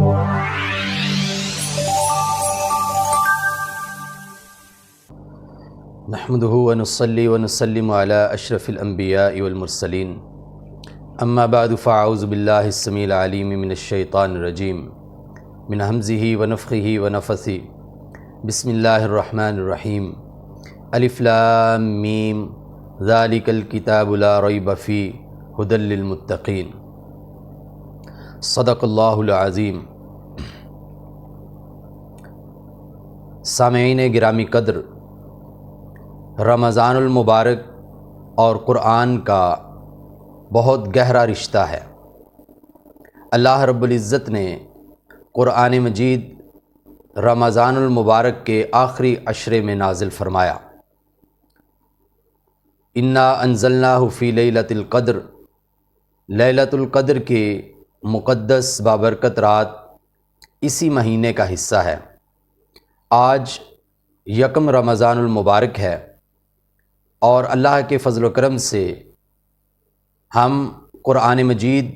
نحمده ونصلي ونسلم على أشرف الأنبياء والمرسلين أما بعد فأعوذ بالله السميع العليم من الشيطان الرجيم من همزه ونفخه ونفثه بسم الله الرحمن الرحيم الف لام میم ذلك الكتاب لا ريب فيه هدى للمتقين صدق اللہ العظیم۔ سامعین گرامی قدر، رمضان المبارک اور قرآن کا بہت گہرا رشتہ ہے۔ اللہ رب العزت نے قرآن مجید رمضان المبارک کے آخری عشرے میں نازل فرمایا۔ انا انزلناہ فی لیلۃ القدر، لیلۃ القدر کے مقدس بابرکت رات اسی مہینے کا حصہ ہے۔ آج یکم رمضان المبارک ہے اور اللہ کے فضل و کرم سے ہم قرآن مجید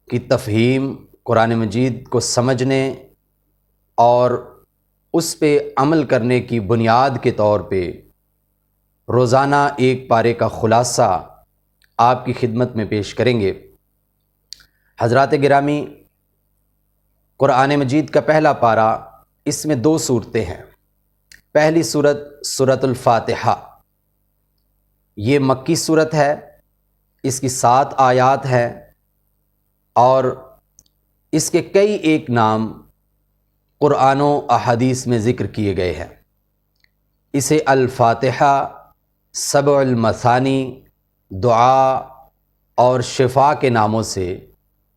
کی تفہیم، قرآن مجید کو سمجھنے اور اس پہ عمل کرنے کی بنیاد کے طور پہ روزانہ ایک پارے کا خلاصہ آپ کی خدمت میں پیش کریں گے۔ حضرات گرامی، قرآن مجید کا پہلا پارہ، اس میں 2 صورتیں ہیں۔ پہلی صورت سورۃ الفاتحہ، یہ مکی صورت ہے، اس کی 7 آیات ہیں اور اس کے کئی ایک نام قرآن و احادیث میں ذکر کیے گئے ہیں۔ اسے الفاتحہ، سبع المثانی، دعا اور شفا کے ناموں سے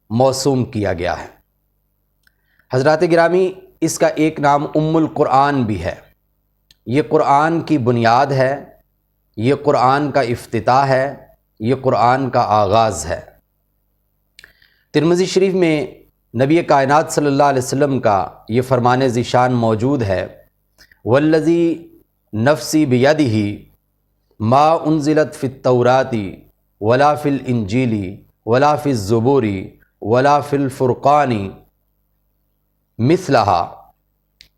موسوم کیا گیا ہے۔ حضرات گرامی، اس کا ایک نام ام القرآن بھی ہے۔ یہ قرآن کی بنیاد ہے، یہ قرآن کا افتتاح ہے، یہ قرآن کا آغاز ہے۔ ترمذی شریف میں نبی کائنات صلی اللہ علیہ وسلم کا یہ فرمان ذیشان موجود ہے، والذی نفسی بیدہ ما انزلت فی التوراۃ ولا فی الانجیل ولا فی الزبور ولا فی الفرقان مثلہا۔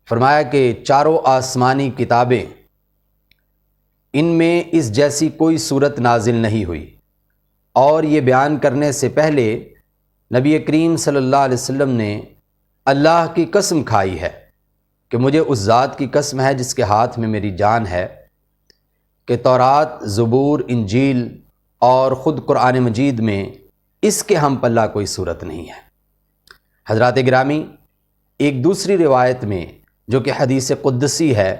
فرمایا کہ چاروں آسمانی کتابیں، ان میں اس جیسی کوئی صورت نازل نہیں ہوئی، اور یہ بیان کرنے سے پہلے نبی کریم صلی اللہ علیہ وسلم نے اللہ کی قسم کھائی ہے کہ مجھے اس ذات کی قسم ہے جس کے ہاتھ میں میری جان ہے، کہ تورات، زبور، انجیل اور خود قرآن مجید میں اس کے ہم پلہ کوئی صورت نہیں ہے۔ حضرات گرامی، ایک دوسری روایت میں جو کہ حدیث قدسی ہے،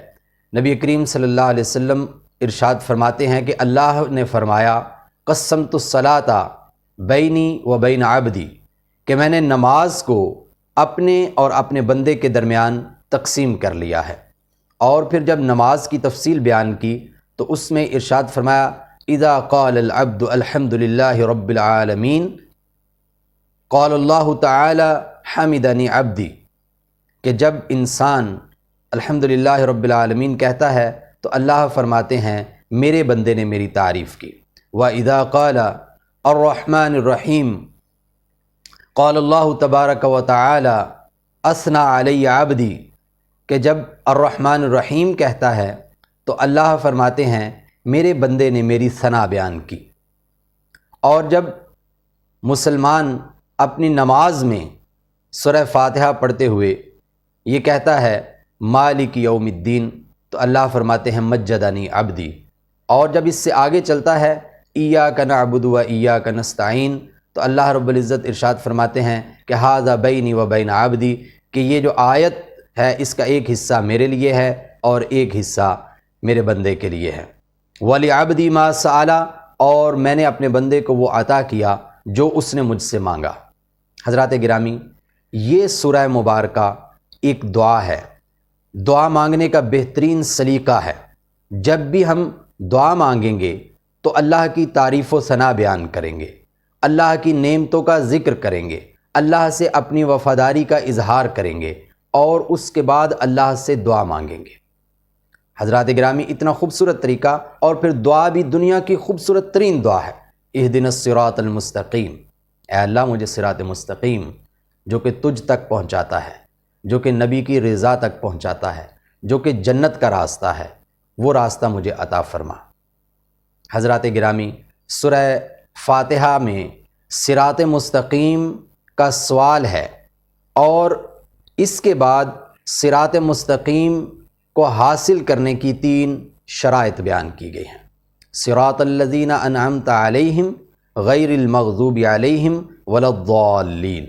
نبی کریم صلی اللہ علیہ وسلم ارشاد فرماتے ہیں کہ اللہ نے فرمایا قسمت الصلاۃ بینی و بین عبدی، کہ میں نے نماز کو اپنے اور اپنے بندے کے درمیان تقسیم کر لیا ہے۔ اور پھر جب نماز کی تفصیل بیان کی تو اس میں ارشاد فرمایا اذا قال العبد الحمد للہ رب العالمین قال اللہ تعالی حمدنی عبدی، کہ جب انسان الحمدللہ رب العالمین کہتا ہے تو اللہ فرماتے ہیں میرے بندے نے میری تعریف کی۔ وَإِذَا قَالَ الرحمن الرحیم قال اللہ تبارک و تعالی اثنى علی عبدی، کہ جب الرحمن الرحیم کہتا ہے تو اللہ فرماتے ہیں میرے بندے نے میری ثنا بیان کی۔ اور جب مسلمان اپنی نماز میں سورہ فاتحہ پڑھتے ہوئے یہ کہتا ہے مالک یوم الدین تو اللہ فرماتے ہیں مجدنی عبدی۔ اور جب اس سے آگے چلتا ہے ایاک نعبد و ایاک نستعین تو اللہ رب العزت ارشاد فرماتے ہیں کہ ھذا بینی و بین عبدی، کہ یہ جو آیت ہے اس کا ایک حصہ میرے لیے ہے اور ایک حصہ میرے بندے کے لیے ہے۔ وَلِعَبْدِي مَا سَأَلَ، اور میں نے اپنے بندے کو وہ عطا کیا جو اس نے مجھ سے مانگا۔ حضرات گرامی، یہ سورہ مبارکہ ایک دعا ہے، دعا مانگنے کا بہترین سلیقہ ہے۔ جب بھی ہم دعا مانگیں گے تو اللہ کی تعریف و ثنا بیان کریں گے، اللہ کی نعمتوں کا ذکر کریں گے، اللہ سے اپنی وفاداری کا اظہار کریں گے اور اس کے بعد اللہ سے دعا مانگیں گے۔ حضرات گرامی، اتنا خوبصورت طریقہ، اور پھر دعا بھی دنیا کی خوبصورت ترین دعا ہے، اہدنا الصراط المستقیم، اے اللہ مجھے صراط مستقیم جو کہ تجھ تک پہنچاتا ہے، جو کہ نبی کی رضا تک پہنچاتا ہے، جو کہ جنت کا راستہ ہے، وہ راستہ مجھے عطا فرما۔ حضرات گرامی، سورہ فاتحہ میں صراط مستقیم کا سوال ہے، اور اس کے بعد صراط مستقیم کو حاصل کرنے کی 3 شرائط بیان کی گئی ہیں۔ صراط الذین انعمت علیہم غیر المغضوب علیہم ولا الضالین۔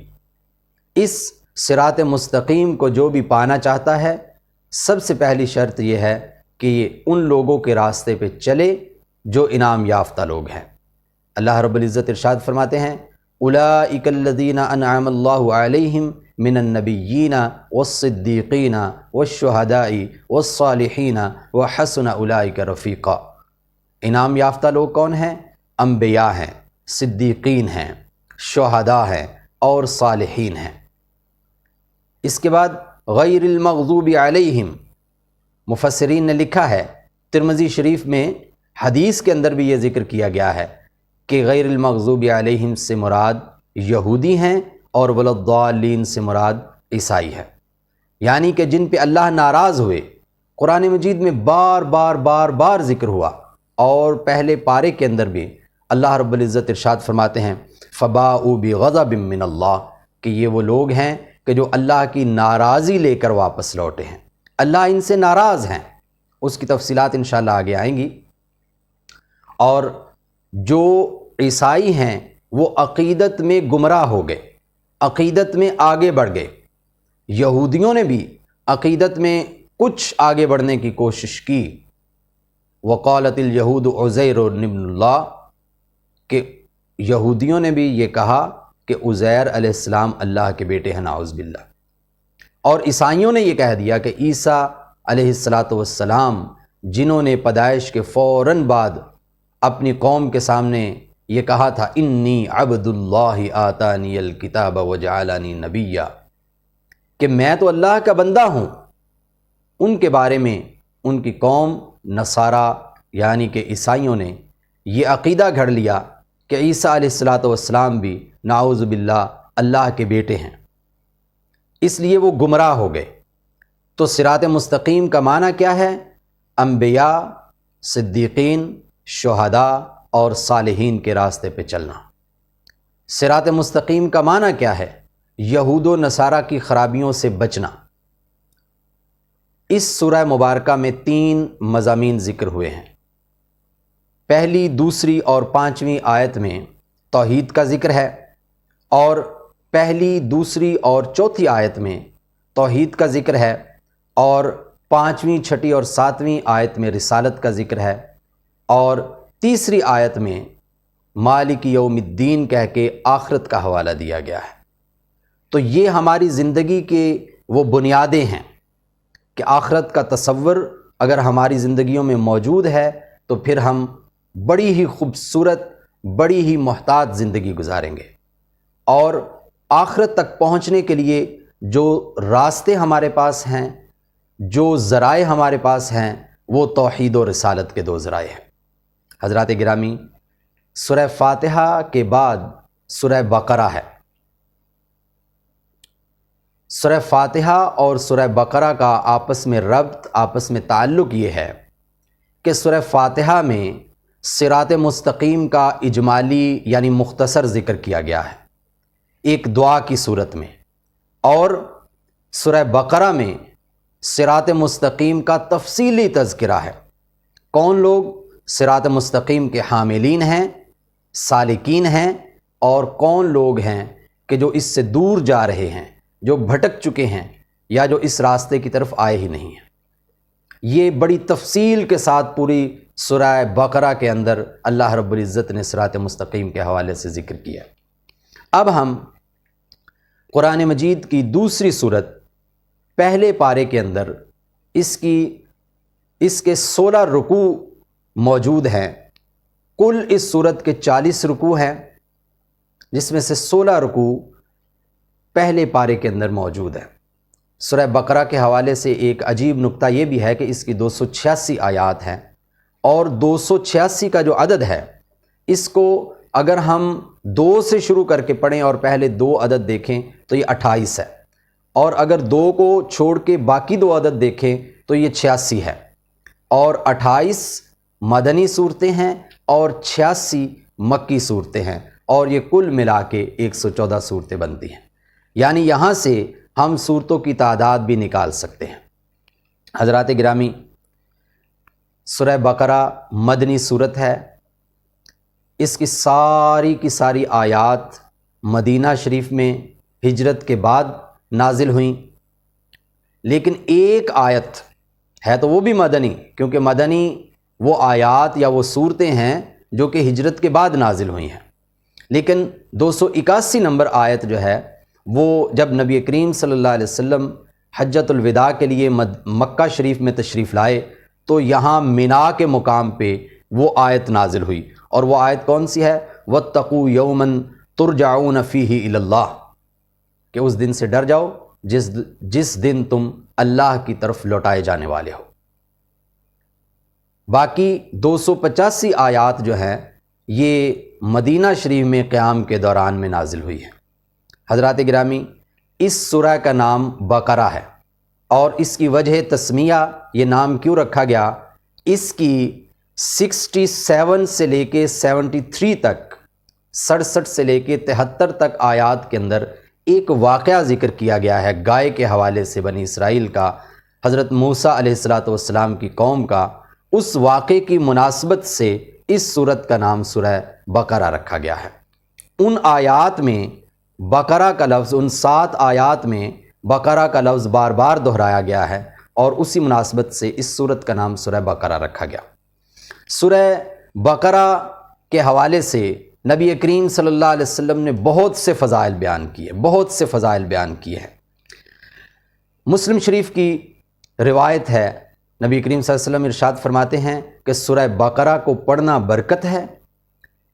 اس صراط مستقیم کو جو بھی پانا چاہتا ہے، سب سے پہلی شرط یہ ہے کہ یہ ان لوگوں کے راستے پہ چلے جو انعام یافتہ لوگ ہیں۔ اللہ رب العزت ارشاد فرماتے ہیں، اولئک الذین انعم اللہ علیہم من النبیین والصدیقین والشہداء والصالحین وحسن اولئک رفیقا۔ انعام یافتہ لوگ کون ہیں؟ انبیاء ہیں، صدیقین ہیں، شہداء ہیں اور صالحین ہیں۔ اس کے بعد غیر المغضوب علیہم، مفسرین نے لکھا ہے، ترمذی شریف میں حدیث کے اندر بھی یہ ذکر کیا گیا ہے کہ غیر المغضوب علیہم سے مراد یہودی ہیں اور ولا الضالین سے مراد عیسائی ہے، یعنی کہ جن پہ اللہ ناراض ہوئے۔ قرآن مجید میں بار بار بار بار ذکر ہوا، اور پہلے پارے کے اندر بھی اللہ رب العزت ارشاد فرماتے ہیں فباؤوا بغضب من اللہ، کہ یہ وہ لوگ ہیں کہ جو اللہ کی ناراضی لے کر واپس لوٹے ہیں، اللہ ان سے ناراض ہیں۔ اس کی تفصیلات انشاءاللہ آگے آئیں گی۔ اور جو عیسائی ہیں وہ عقیدت میں گمراہ ہو گئے، عقیدت میں آگے بڑھ گئے۔ یہودیوں نے بھی عقیدت میں کچھ آگے بڑھنے کی کوشش کی۔ وقالت الیہود عزیر ابن اللہ، کہ یہودیوں نے بھی یہ کہا کہ عزیر علیہ السلام اللہ کے بیٹے ہیں، نعوذ باللہ۔ اور عیسائیوں نے یہ کہہ دیا کہ عیسیٰ علیہ السلام، جنہوں نے پیدائش کے فوراً بعد اپنی قوم کے سامنے یہ کہا تھا انی عبد اللہ آتانی الکتاب وجعلنی نبیا، کہ میں تو اللہ کا بندہ ہوں، ان کے بارے میں ان کی قوم نصارہ یعنی کہ عیسائیوں نے یہ عقیدہ گھڑ لیا کہ عیسیٰ علیہ السلام بھی نعوذ باللہ اللہ کے بیٹے ہیں، اس لیے وہ گمراہ ہو گئے۔ تو صراط مستقیم کا معنی کیا ہے؟ انبیاء، صدیقین، شہداء اور صالحین کے راستے پہ چلنا۔ صراط مستقیم کا معنی کیا ہے؟ یہود و نصارہ کی خرابیوں سے بچنا۔ اس سورہ مبارکہ میں 3 مضامین ذکر ہوئے ہیں۔ پہلی، دوسری اور 5ویں آیت میں توحید کا ذکر ہے، اور پہلی، دوسری اور چوتھی آیت میں توحید کا ذکر ہے، اور 5ویں، 6ٹھی اور 7ویں آیت میں رسالت کا ذکر ہے، اور تیسری آیت میں مالک یوم الدین کہہ کے آخرت کا حوالہ دیا گیا ہے۔ تو یہ ہماری زندگی کے وہ بنیادیں ہیں کہ آخرت کا تصور اگر ہماری زندگیوں میں موجود ہے تو پھر ہم بڑی ہی خوبصورت، بڑی ہی محتاط زندگی گزاریں گے، اور آخرت تک پہنچنے کے لیے جو راستے ہمارے پاس ہیں، جو ذرائع ہمارے پاس ہیں، وہ توحید و رسالت کے 2 ذرائع ہیں۔ حضرات گرامی، سورہ فاتحہ کے بعد سورہ بقرہ ہے۔ سورہ فاتحہ اور سورہ بقرہ کا آپس میں ربط، آپس میں تعلق یہ ہے کہ سورہ فاتحہ میں صراط مستقیم کا اجمالی یعنی مختصر ذکر کیا گیا ہے ایک دعا کی صورت میں، اور سورہ بقرہ میں صراط مستقیم کا تفصیلی تذکرہ ہے۔ کون لوگ صراط مستقیم کے حاملین ہیں، سالکین ہیں، اور کون لوگ ہیں کہ جو اس سے دور جا رہے ہیں، جو بھٹک چکے ہیں یا جو اس راستے کی طرف آئے ہی نہیں ہیں۔ یہ بڑی تفصیل کے ساتھ پوری سورہ بقرہ کے اندر اللہ رب العزت نے صراط مستقیم کے حوالے سے ذکر کیا۔ اب ہم قرآن مجید کی دوسری سورت پہلے پارے کے اندر اس کے 16 رکوع موجود ہیں۔ کل اس سورت کے 40 رکوع ہیں، جس میں سے 16 رکوع پہلے پارے کے اندر موجود ہیں۔ سورہ بقرہ کے حوالے سے ایک عجیب نکتہ یہ بھی ہے کہ اس کی 286 آیات ہیں، اور 286 کا جو عدد ہے اس کو اگر ہم 2 سے شروع کر کے پڑھیں اور پہلے 2 عدد دیکھیں تو یہ 28 ہے، اور اگر 2 کو چھوڑ کے باقی 2 عدد دیکھیں تو یہ 86 ہے، اور 28 مدنی صورتیں ہیں اور 86 مکی صورتیں ہیں، اور یہ کل ملا کے 114 صورتیں بنتی ہیں۔ یعنی یہاں سے ہم صورتوں کی تعداد بھی نکال سکتے ہیں۔ حضرات گرامی، سورہ بقرہ مدنی صورت ہے، اس کی ساری آیات مدینہ شریف میں ہجرت کے بعد نازل ہوئیں، لیکن ایک آیت ہے تو وہ بھی مدنی، کیونکہ مدنی وہ آیات یا وہ صورتیں ہیں جو کہ ہجرت کے بعد نازل ہوئی ہیں، لیکن 281 نمبر آیت جو ہے وہ جب نبی کریم صلی اللہ علیہ وسلم حجۃ الوداع کے لیے مکہ شریف میں تشریف لائے تو یہاں مینا کے مقام پہ وہ آیت نازل ہوئی، اور وہ آیت کون سی ہے؟ وَاتَّقُوا يَوْمًا تُرْجَعُونَ فِيهِ إِلَى اللَّهِ، کہ اس دن سے ڈر جاؤ جس دن تم اللہ کی طرف لوٹائے جانے والے ہو۔ باقی 285 آیات جو ہیں یہ مدینہ شریف میں قیام کے دوران میں نازل ہوئی ہیں۔ حضرات گرامی، اس سورہ کا نام بقرہ ہے، اور اس کی وجہ تسمیہ یہ نام کیوں رکھا گیا؟ اس کی 67 سے لے کے 73 تک، 67 سے لے کے 73 تک آیات کے اندر ایک واقعہ ذکر کیا گیا ہے گائے کے حوالے سے، بنی اسرائیل کا، حضرت موسیٰ علیہ السلام کی قوم کا۔ اس واقعے کی مناسبت سے اس سورت کا نام سورہ بقرہ رکھا گیا ہے۔ ان آیات میں بقرہ کا لفظ، ان 7 آیات میں بقرہ کا لفظ بار بار دہرایا گیا ہے، اور اسی مناسبت سے اس سورت کا نام سورہ بقرہ رکھا گیا۔ سورہ بقرہ کے حوالے سے نبی کریم صلی اللہ علیہ وسلم نے بہت سے فضائل بیان کیے ہیں۔ مسلم شریف کی روایت ہے، نبی کریم صلی اللہ علیہ وسلم ارشاد فرماتے ہیں کہ سورہ بقرہ کو پڑھنا برکت ہے،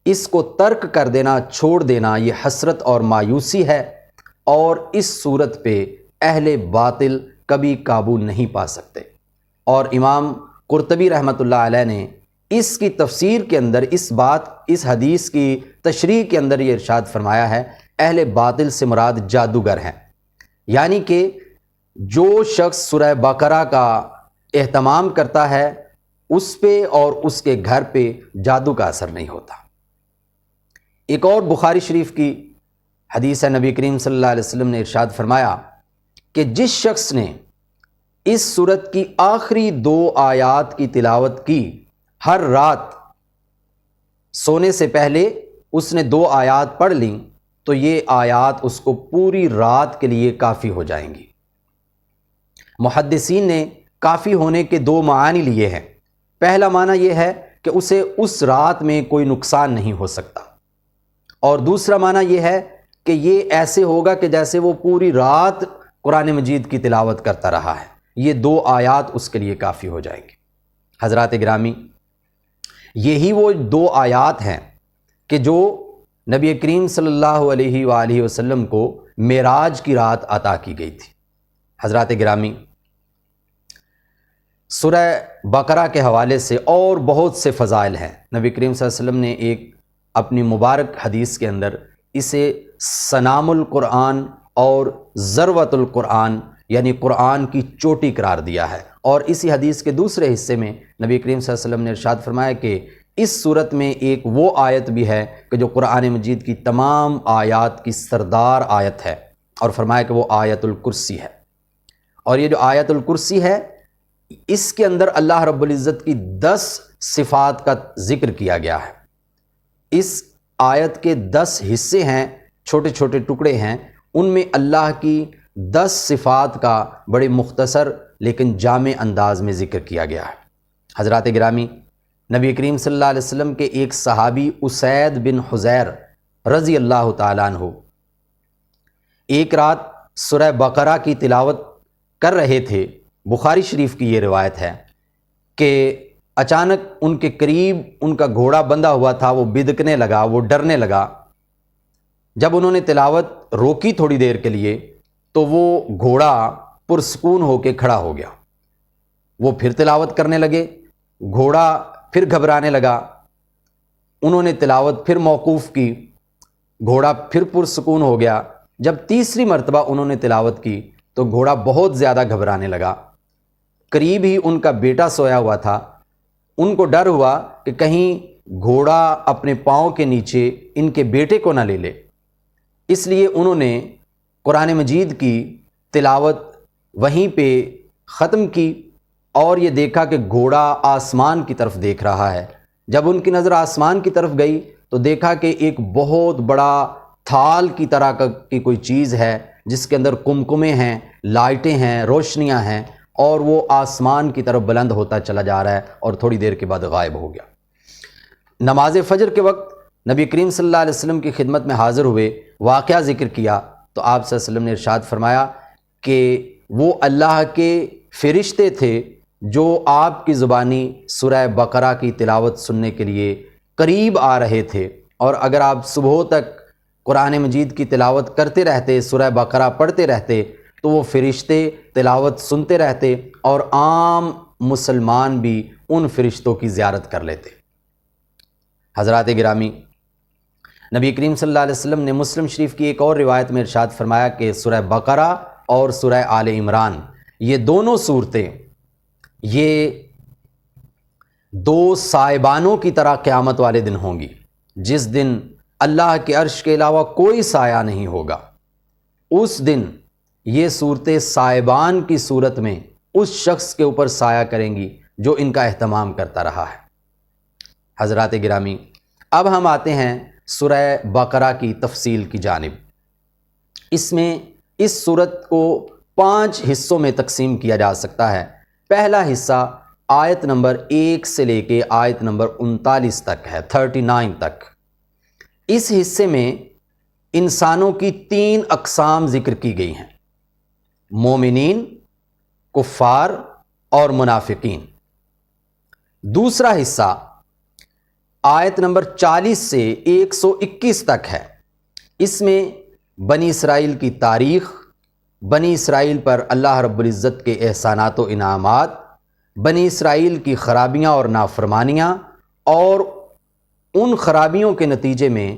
اس کو ترک کر دینا، چھوڑ دینا، یہ حسرت اور مایوسی ہے، اور اس صورت پہ اہل باطل کبھی قابو نہیں پا سکتے۔ اور امام قرطبی رحمۃ اللہ علیہ نے اس کی تفسیر کے اندر اس حدیث کی تشریح کے اندر یہ ارشاد فرمایا ہے، اہل باطل سے مراد جادوگر ہیں، یعنی کہ جو شخص سورہ بقرہ کا اہتمام کرتا ہے اس پہ اور اس کے گھر پہ جادو کا اثر نہیں ہوتا۔ ایک اور بخاری شریف کی حدیث ہے، نبی کریم صلی اللہ علیہ وسلم نے ارشاد فرمایا کہ جس شخص نے اس سورت کی آخری 2 آیات کی تلاوت کی، ہر رات سونے سے پہلے اس نے 2 آیات پڑھ لیں تو یہ آیات اس کو پوری رات کے لیے کافی ہو جائیں گی۔ محدثین نے کافی ہونے کے 2 معنی لیے ہیں۔ پہلا معنی یہ ہے کہ اسے اس رات میں کوئی نقصان نہیں ہو سکتا، اور دوسرا معنی یہ ہے کہ یہ ایسے ہوگا کہ جیسے وہ پوری رات قرآن مجید کی تلاوت کرتا رہا ہے، یہ 2 آیات اس کے لیے کافی ہو جائیں گی۔ حضرات گرامی، یہی وہ 2 آیات ہیں کہ جو نبی کریم صلی اللہ علیہ وآلہ وسلم کو معراج کی رات عطا کی گئی تھی۔ حضرات گرامی، سورہ بقرہ کے حوالے سے اور بہت سے فضائل ہیں۔ نبی کریم صلی اللہ علیہ وسلم نے ایک اپنی مبارک حدیث کے اندر اسے سنام القرآن اور ذروۃ القرآن، یعنی قرآن کی چوٹی قرار دیا ہے، اور اسی حدیث کے دوسرے حصے میں نبی کریم صلی اللہ علیہ وسلم نے ارشاد فرمایا کہ اس صورت میں ایک وہ آیت بھی ہے کہ جو قرآن مجید کی تمام آیات کی سردار آیت ہے، اور فرمایا کہ وہ آیت الکرسی ہے۔ اور یہ جو آیت الکرسی ہے، اس کے اندر اللہ رب العزت کی 10 صفات کا ذکر کیا گیا ہے۔ اس آیت کے 10 حصے ہیں، چھوٹے چھوٹے ٹکڑے ہیں، ان میں اللہ کی 10 صفات کا بڑے مختصر لیکن جامع انداز میں ذکر کیا گیا ہے۔ حضرات گرامی، نبی کریم صلی اللہ علیہ وسلم کے ایک صحابی اسید بن حضیر رضی اللہ تعالیٰ عنہ ایک رات سورہ بقرہ کی تلاوت کر رہے تھے۔ بخاری شریف کی یہ روایت ہے کہ اچانک ان کے قریب ان کا گھوڑا بندھا ہوا تھا، وہ بدکنے لگا، وہ ڈرنے لگا۔ جب انہوں نے تلاوت روکی تھوڑی دیر کے لیے تو وہ گھوڑا پرسکون ہو کے کھڑا ہو گیا۔ وہ پھر تلاوت کرنے لگے، گھوڑا پھر گھبرانے لگا۔ انہوں نے تلاوت پھر موقوف کی، گھوڑا پھر پرسکون ہو گیا۔ جب تیسری مرتبہ انہوں نے تلاوت کی تو گھوڑا بہت زیادہ گھبرانے لگا۔ قریب ہی ان کا بیٹا سویا ہوا تھا، ان کو ڈر ہوا کہ کہیں گھوڑا اپنے پاؤں کے نیچے ان کے بیٹے کو نہ لے لے، اس لیے انہوں نے قرآن مجید کی تلاوت وہیں پہ ختم کی اور یہ دیکھا کہ گھوڑا آسمان کی طرف دیکھ رہا ہے۔ جب ان کی نظر آسمان کی طرف گئی تو دیکھا کہ ایک بہت بڑا تھال کی طرح کی کوئی چیز ہے جس کے اندر قمقمے ہیں، لائٹیں ہیں، روشنیاں ہیں، اور وہ آسمان کی طرف بلند ہوتا چلا جا رہا ہے اور تھوڑی دیر کے بعد غائب ہو گیا۔ نماز فجر کے وقت نبی کریم صلی اللہ علیہ وسلم کی خدمت میں حاضر ہوئے، واقعہ ذکر کیا تو آپ صلی اللہ علیہ وسلم نے ارشاد فرمایا کہ وہ اللہ کے فرشتے تھے جو آپ کی زبانی سورہ بقرہ کی تلاوت سننے کے لیے قریب آ رہے تھے، اور اگر آپ صبح تک قرآن مجید کی تلاوت کرتے رہتے، سورہ بقرہ پڑھتے رہتے تو وہ فرشتے تلاوت سنتے رہتے اور عام مسلمان بھی ان فرشتوں کی زیارت کر لیتے۔ حضرات گرامی، نبی کریم صلی اللہ علیہ وسلم نے مسلم شریف کی ایک اور روایت میں ارشاد فرمایا کہ سورہ بقرہ اور سورہ آل عمران یہ دونوں صورتیں یہ دو سائبانوں کی طرح قیامت والے دن ہوں گی، جس دن اللہ کے عرش کے علاوہ کوئی سایہ نہیں ہوگا۔ اس دن یہ صورتیں سائبان کی صورت میں اس شخص کے اوپر سایہ کریں گی جو ان کا اہتمام کرتا رہا ہے۔ حضرات گرامی، اب ہم آتے ہیں سورہ بقرہ کی تفصیل کی جانب۔ اس میں اس سورت کو 5 حصوں میں تقسیم کیا جا سکتا ہے۔ پہلا حصہ آیت نمبر 1 سے لے کے آیت نمبر 39 تک ہے، 39 تک۔ اس حصے میں انسانوں کی 3 اقسام ذکر کی گئی ہیں: مومنین، کفار اور منافقین۔ دوسرا حصہ آیت نمبر 40 سے 121 تک ہے۔ اس میں بنی اسرائیل کی تاریخ، بنی اسرائیل پر اللہ رب العزت کے احسانات و انعامات، بنی اسرائیل کی خرابیاں اور نافرمانیاں، اور ان خرابیوں کے نتیجے میں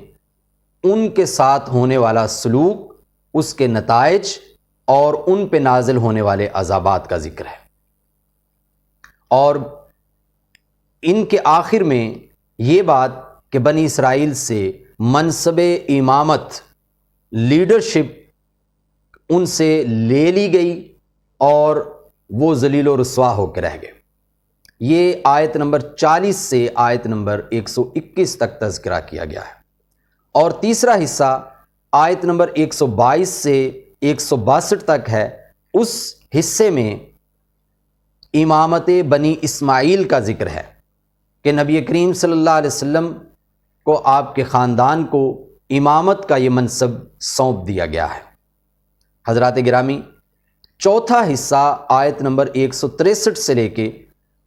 ان کے ساتھ ہونے والا سلوک، اس کے نتائج اور ان پہ نازل ہونے والے عذابات کا ذکر ہے۔ اور ان کے آخر میں یہ بات کہ بنی اسرائیل سے منصب امامت، لیڈرشپ ان سے لے لی گئی اور وہ ذلیل و رسوا ہو کے رہ گئے۔ یہ آیت نمبر 40 سے آیت نمبر 121 تک تذکرہ کیا گیا ہے۔ اور تیسرا حصہ آیت نمبر 122 سے 162 تک ہے۔ اس حصے میں امامت بنی اسماعیل کا ذکر ہے کہ نبی کریم صلی اللہ علیہ وسلم کو آپ کے خاندان کو امامت کا یہ منصب سونپ دیا گیا ہے۔ حضرات گرامی، چوتھا حصہ آیت نمبر 163 سے لے کے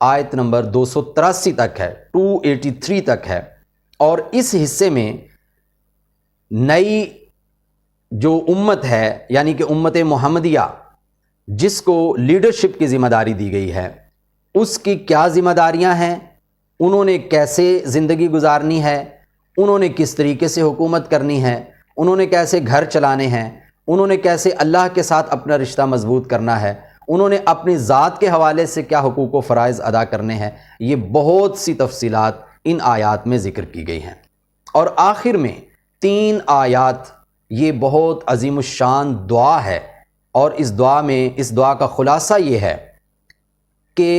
آیت نمبر 283 تک ہے، 283 تک ہے، اور اس حصے میں نئی جو امت ہے یعنی کہ امت محمدیہ جس کو لیڈرشپ کی ذمہ داری دی گئی ہے، اس کی کیا ذمہ داریاں ہیں، انہوں نے کیسے زندگی گزارنی ہے، انہوں نے کس طریقے سے حکومت کرنی ہے، انہوں نے کیسے گھر چلانے ہیں، انہوں نے کیسے اللہ کے ساتھ اپنا رشتہ مضبوط کرنا ہے، انہوں نے اپنی ذات کے حوالے سے کیا حقوق و فرائض ادا کرنے ہیں، یہ بہت سی تفصیلات ان آیات میں ذکر کی گئی ہیں۔ اور آخر میں 3 آیات، یہ بہت عظیم الشان دعا ہے، اور اس دعا کا خلاصہ یہ ہے کہ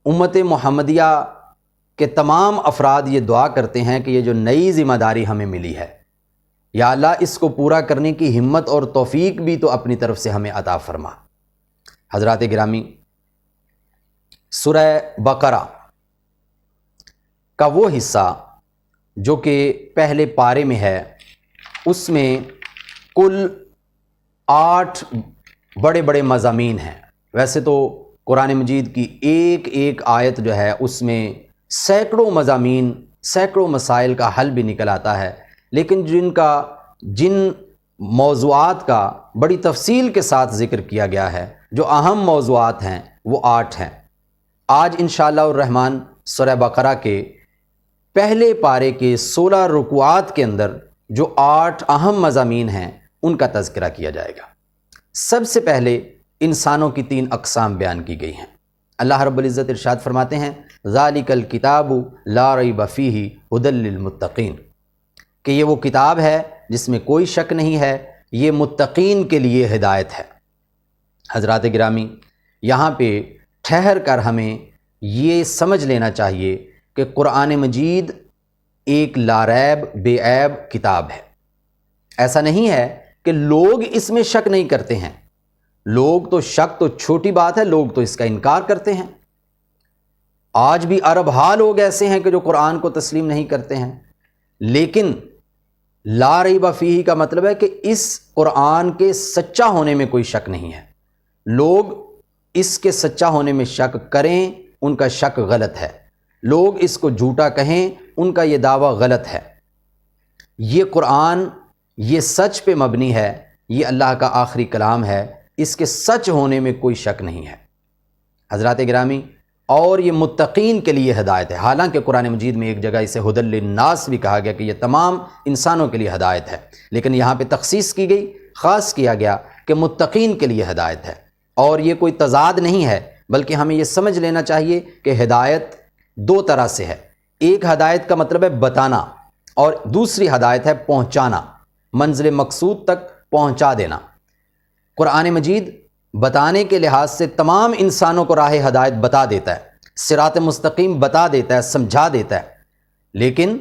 امت محمدیہ کے تمام افراد یہ دعا کرتے ہیں کہ یہ جو نئی ذمہ داری ہمیں ملی ہے، یا اللہ اس کو پورا کرنے کی ہمت اور توفیق بھی تو اپنی طرف سے ہمیں عطا فرما۔ حضرات گرامی، سورہ بقرہ کا وہ حصہ جو کہ پہلے پارے میں ہے، اس میں کل 8 بڑے بڑے مضامین ہیں۔ ویسے تو قرآن مجید کی ایک ایک آیت جو ہے اس میں سینکڑوں مضامین، سینکڑوں مسائل کا حل بھی نکل آتا ہے، لیکن جن موضوعات کا بڑی تفصیل کے ساتھ ذکر کیا گیا ہے، جو اہم موضوعات ہیں، وہ 8 ہیں۔ آج انشاءاللہ الرحمن سورہ بقرہ کے پہلے پارے کے 16 رکوعات کے اندر جو 8 اہم مضامین ہیں ان کا تذکرہ کیا جائے گا۔ سب سے پہلے انسانوں کی 3 اقسام بیان کی گئی ہیں۔ اللہ رب العزت ارشاد فرماتے ہیں ذالک الکتاب لا ریب فیہ ھدی للمتقین، کہ یہ وہ کتاب ہے جس میں کوئی شک نہیں ہے، یہ متقین کے لیے ہدایت ہے۔ حضرات گرامی، یہاں پہ ٹھہر کر ہمیں یہ سمجھ لینا چاہیے کہ قرآن مجید ایک لاریب بے عیب کتاب ہے۔ ایسا نہیں ہے کہ لوگ اس میں شک نہیں کرتے ہیں، لوگ تو شک تو چھوٹی بات ہے، لوگ تو اس کا انکار کرتے ہیں۔ آج بھی عرب ہا لوگ ایسے ہیں کہ جو قرآن کو تسلیم نہیں کرتے ہیں، لیکن لا ریب فیہ کا مطلب ہے کہ اس قرآن کے سچا ہونے میں کوئی شک نہیں ہے۔ لوگ اس کے سچا ہونے میں شک کریں، ان کا شک غلط ہے، لوگ اس کو جھوٹا کہیں، ان کا یہ دعویٰ غلط ہے۔ یہ قرآن یہ سچ پہ مبنی ہے، یہ اللہ کا آخری کلام ہے، اس کے سچ ہونے میں کوئی شک نہیں ہے۔ حضرات گرامی، اور یہ متقین کے لیے ہدایت ہے۔ حالانکہ قرآن مجید میں ایک جگہ اسے ھدی للناس بھی کہا گیا کہ یہ تمام انسانوں کے لیے ہدایت ہے، لیکن یہاں پہ تخصیص کی گئی، خاص کیا گیا کہ متقین کے لیے ہدایت ہے۔ اور یہ کوئی تضاد نہیں ہے، بلکہ ہمیں یہ سمجھ لینا چاہیے کہ ہدایت 2 طرح سے ہے۔ ایک ہدایت کا مطلب ہے بتانا، اور دوسری ہدایت ہے پہنچانا، منزل مقصود تک پہنچا دینا۔ قرآن مجید بتانے کے لحاظ سے تمام انسانوں کو راہ ہدایت بتا دیتا ہے، صراط مستقیم بتا دیتا ہے، سمجھا دیتا ہے، لیکن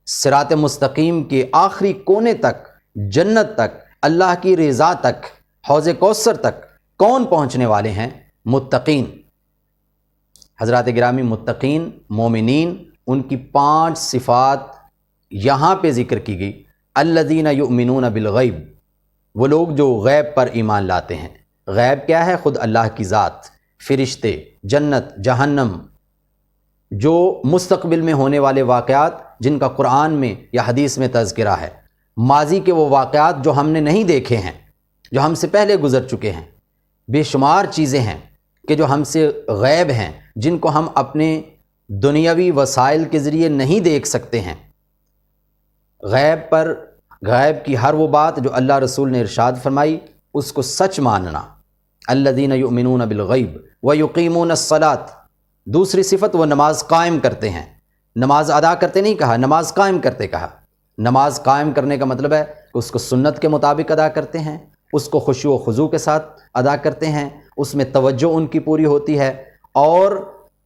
صراط مستقیم کے آخری کونے تک، جنت تک، اللہ کی رضا تک، حوض کوثر تک کون پہنچنے والے ہیں؟ متقین۔ حضرات گرامی، متقین، مومنین، ان کی 5 صفات یہاں پہ ذکر کی گئی۔ الذین یؤمنون بالغیب، وہ لوگ جو غیب پر ایمان لاتے ہیں۔ غیب کیا ہے؟ خود اللہ کی ذات، فرشتے، جنت، جہنم، جو مستقبل میں ہونے والے واقعات جن کا قرآن میں یا حدیث میں تذکرہ ہے، ماضی کے وہ واقعات جو ہم نے نہیں دیکھے ہیں، جو ہم سے پہلے گزر چکے ہیں۔ بے شمار چیزیں ہیں کہ جو ہم سے غیب ہیں، جن کو ہم اپنے دنیاوی وسائل کے ذریعے نہیں دیکھ سکتے ہیں۔ غیب کی ہر وہ بات جو اللہ رسول نے ارشاد فرمائی، اس کو سچ ماننا۔ الذین یؤمنون بالغیب ویقیمون الصلاۃ، دوسری صفت وہ نماز قائم کرتے ہیں۔ نماز ادا کرتے نہیں کہا، نماز قائم کرتے کہا۔ نماز قائم کرنے کا مطلب ہے کہ اس کو سنت کے مطابق ادا کرتے ہیں، اس کو خشوع و خضوع کے ساتھ ادا کرتے ہیں، اس میں توجہ ان کی پوری ہوتی ہے، اور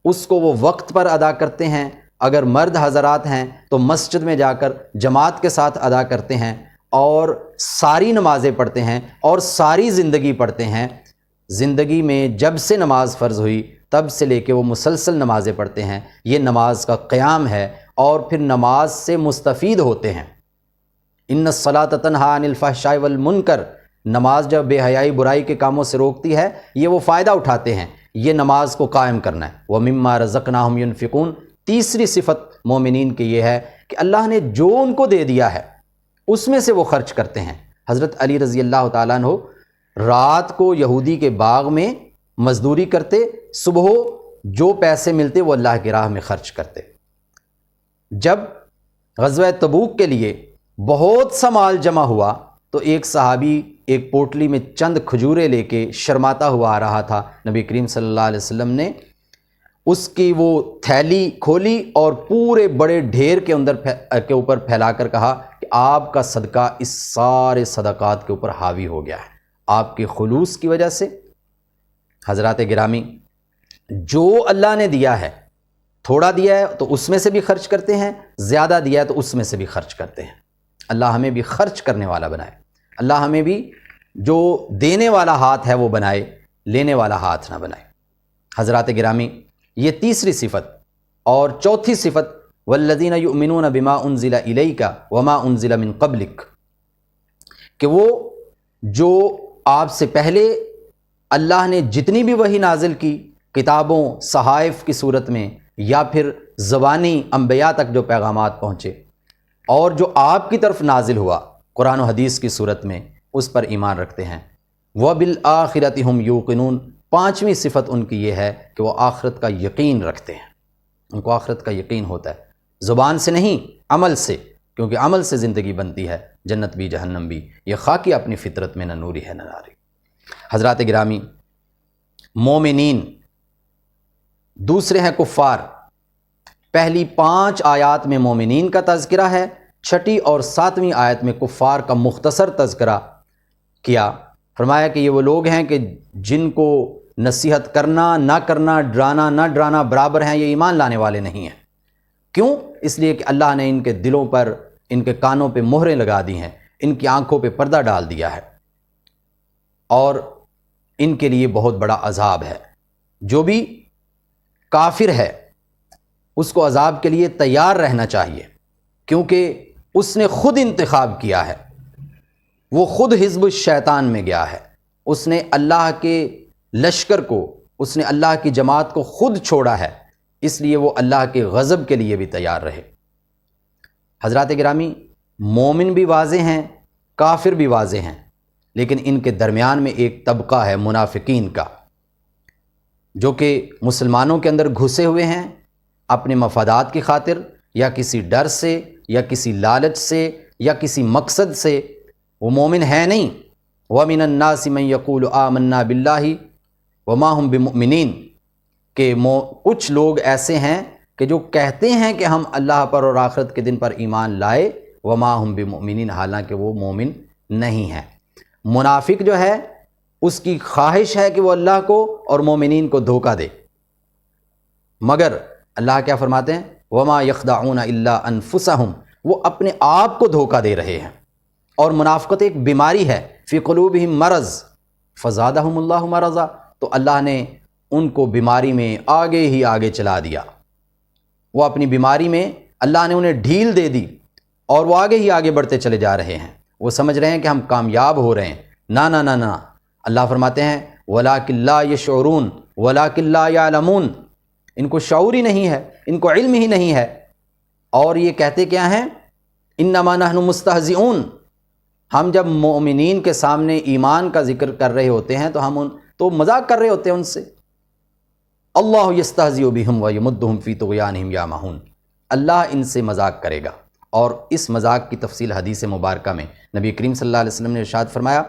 اس کو وہ وقت پر ادا کرتے ہیں۔ اگر مرد حضرات ہیں تو مسجد میں جا کر جماعت کے ساتھ ادا کرتے ہیں، اور ساری نمازیں پڑھتے ہیں، اور ساری زندگی پڑھتے ہیں۔ زندگی میں جب سے نماز فرض ہوئی تب سے لے کے وہ مسلسل نمازیں پڑھتے ہیں۔ یہ نماز کا قیام ہے، اور پھر نماز سے مستفید ہوتے ہیں۔ ان الصلاۃ تنہی عن الفحشاء والمنکر، نماز جب بے حیائی برائی کے کاموں سے روکتی ہے، یہ وہ فائدہ اٹھاتے ہیں۔ یہ نماز کو قائم کرنا ہے۔ وَمِمَّا رَزَقْنَاهُمْ يُنْفِقُونَ، تیسری صفت مومنین کی یہ ہے کہ اللہ نے جو ان کو دے دیا ہے اس میں سے وہ خرچ کرتے ہیں۔ حضرت علی رضی اللہ تعالیٰ عنہ رات کو یہودی کے باغ میں مزدوری کرتے، صبح جو پیسے ملتے وہ اللہ کی راہ میں خرچ کرتے۔ جب غزوہ تبوک کے لیے بہت سا مال جمع ہوا تو ایک صحابی ایک پوٹلی میں چند کھجوریں لے کے شرماتا ہوا آ رہا تھا۔ نبی کریم صلی اللہ علیہ وسلم نے اس کی وہ تھیلی کھولی اور پورے بڑے ڈھیر کے اوپر پھیلا کر کہا کہ آپ کا صدقہ اس سارے صدقات کے اوپر حاوی ہو گیا ہے، آپ کے خلوص کی وجہ سے۔ حضرات گرامی، جو اللہ نے دیا ہے، تھوڑا دیا ہے تو اس میں سے بھی خرچ کرتے ہیں، زیادہ دیا ہے تو اس میں سے بھی خرچ کرتے ہیں۔ اللہ ہمیں بھی خرچ کرنے والا بنائے، اللہ ہمیں بھی جو دینے والا ہاتھ ہے وہ بنائے، لینے والا ہاتھ نہ بنائے۔ حضرات گرامی، یہ تیسری صفت۔ اور چوتھی صفت والذین یؤمنون بما انزل الیک وما انزل من قبلک، کہ وہ جو آپ سے پہلے اللہ نے جتنی بھی وحی نازل کی، کتابوں، صحائف کی صورت میں، یا پھر زبانی انبیاء تک جو پیغامات پہنچے، اور جو آپ کی طرف نازل ہوا قرآن و حدیث کی صورت میں، اس پر ایمان رکھتے ہیں۔ وَبِالْآخِرَةِ هُمْ يُوقِنُونَ، پانچویں صفت ان کی یہ ہے کہ وہ آخرت کا یقین رکھتے ہیں، ان کو آخرت کا یقین ہوتا ہے۔ زبان سے نہیں عمل سے، کیونکہ عمل سے زندگی بنتی ہے، جنت بھی جہنم بھی، یہ خاکی اپنی فطرت میں نہ نوری ہے نہ ناری۔ حضرات گرامی، مومنین دوسرے ہیں کفار۔ پہلی 5 آیات میں مومنین کا تذکرہ ہے، 6 اور 7ویں آیت میں کفار کا مختصر تذکرہ کیا۔ فرمایا کہ یہ وہ لوگ ہیں کہ جن کو نصیحت کرنا نہ کرنا، ڈرانا نہ ڈرانا برابر ہیں، یہ ایمان لانے والے نہیں ہیں۔ کیوں؟ اس لیے کہ اللہ نے ان کے دلوں پر، ان کے کانوں پہ مہریں لگا دی ہیں، ان کی آنکھوں پہ پردہ ڈال دیا ہے، اور ان کے لیے بہت بڑا عذاب ہے۔ جو بھی کافر ہے اس کو عذاب کے لیے تیار رہنا چاہیے، کیونکہ اس نے خود انتخاب کیا ہے، وہ خود حزب الشیطان میں گیا ہے، اس نے اللہ کے لشکر کو، اس نے اللہ کی جماعت کو خود چھوڑا ہے، اس لیے وہ اللہ کے غضب کے لیے بھی تیار رہے۔ حضرات گرامی، مومن بھی واضح ہیں، کافر بھی واضح ہیں، لیکن ان کے درمیان میں ایک طبقہ ہے منافقین کا، جو کہ مسلمانوں کے اندر گھسے ہوئے ہیں اپنے مفادات کی خاطر، یا کسی ڈر سے، یا کسی لالچ سے، یا کسی مقصد سے۔ وہ مومن ہے نہیں۔ وَمِنَ النَّاسِ مَن يَقُولُ آمَنَّا بِاللَّهِ وَمَا هُمْ بِمُؤْمِنِينَ، کہ کچھ لوگ ایسے ہیں کہ جو کہتے ہیں کہ ہم اللہ پر اور آخرت کے دن پر ایمان لائے، وَمَا هُمْ بِمُؤْمِنِينَ، حالانکہ وہ مومن نہیں ہیں۔ منافق جو ہے اس کی خواہش ہے کہ وہ اللہ کو اور مومنین کو دھوکہ دے، مگر اللہ کیا فرماتے ہیں؟ وَمَا يَخْدَعُونَ إِلَّا أَنفُسَهُمْ، وہ اپنے آپ کو دھوکہ دے رہے ہیں۔ اور منافقت ایک بیماری ہے، فی قلوبہم مرض فزادہم اللہ مرضا، تو اللہ نے ان کو بیماری میں آگے ہی آگے چلا دیا۔ وہ اپنی بیماری میں اللہ نے انہیں ڈھیل دے دی، اور وہ آگے ہی آگے بڑھتے چلے جا رہے ہیں۔ وہ سمجھ رہے ہیں کہ ہم کامیاب ہو رہے ہیں۔ نہ نہ نہ نہ، اللہ فرماتے ہیں وَلَٰكِن لَا يَشْعُرُونَ وَلَٰكِن لَا يَعْلَمُونَ، ان کو شعور ہی نہیں ہے، ان کو علم ہی نہیں ہے، اور یہ کہتے کیا ہیں؟ انما نحن مستہزئون، ہم جب مومنین کے سامنے ایمان کا ذکر کر رہے ہوتے ہیں تو ہم تو مذاق کر رہے ہوتے ہیں ان سے۔ اللہ یستہزئ بہم ویمدہم فی طغیانہم یعمہون، اللہ ان سے مذاق کرے گا۔ اور اس مذاق کی تفصیل حدیث مبارکہ میں نبی کریم صلی اللہ علیہ وسلم نے ارشاد فرمایا،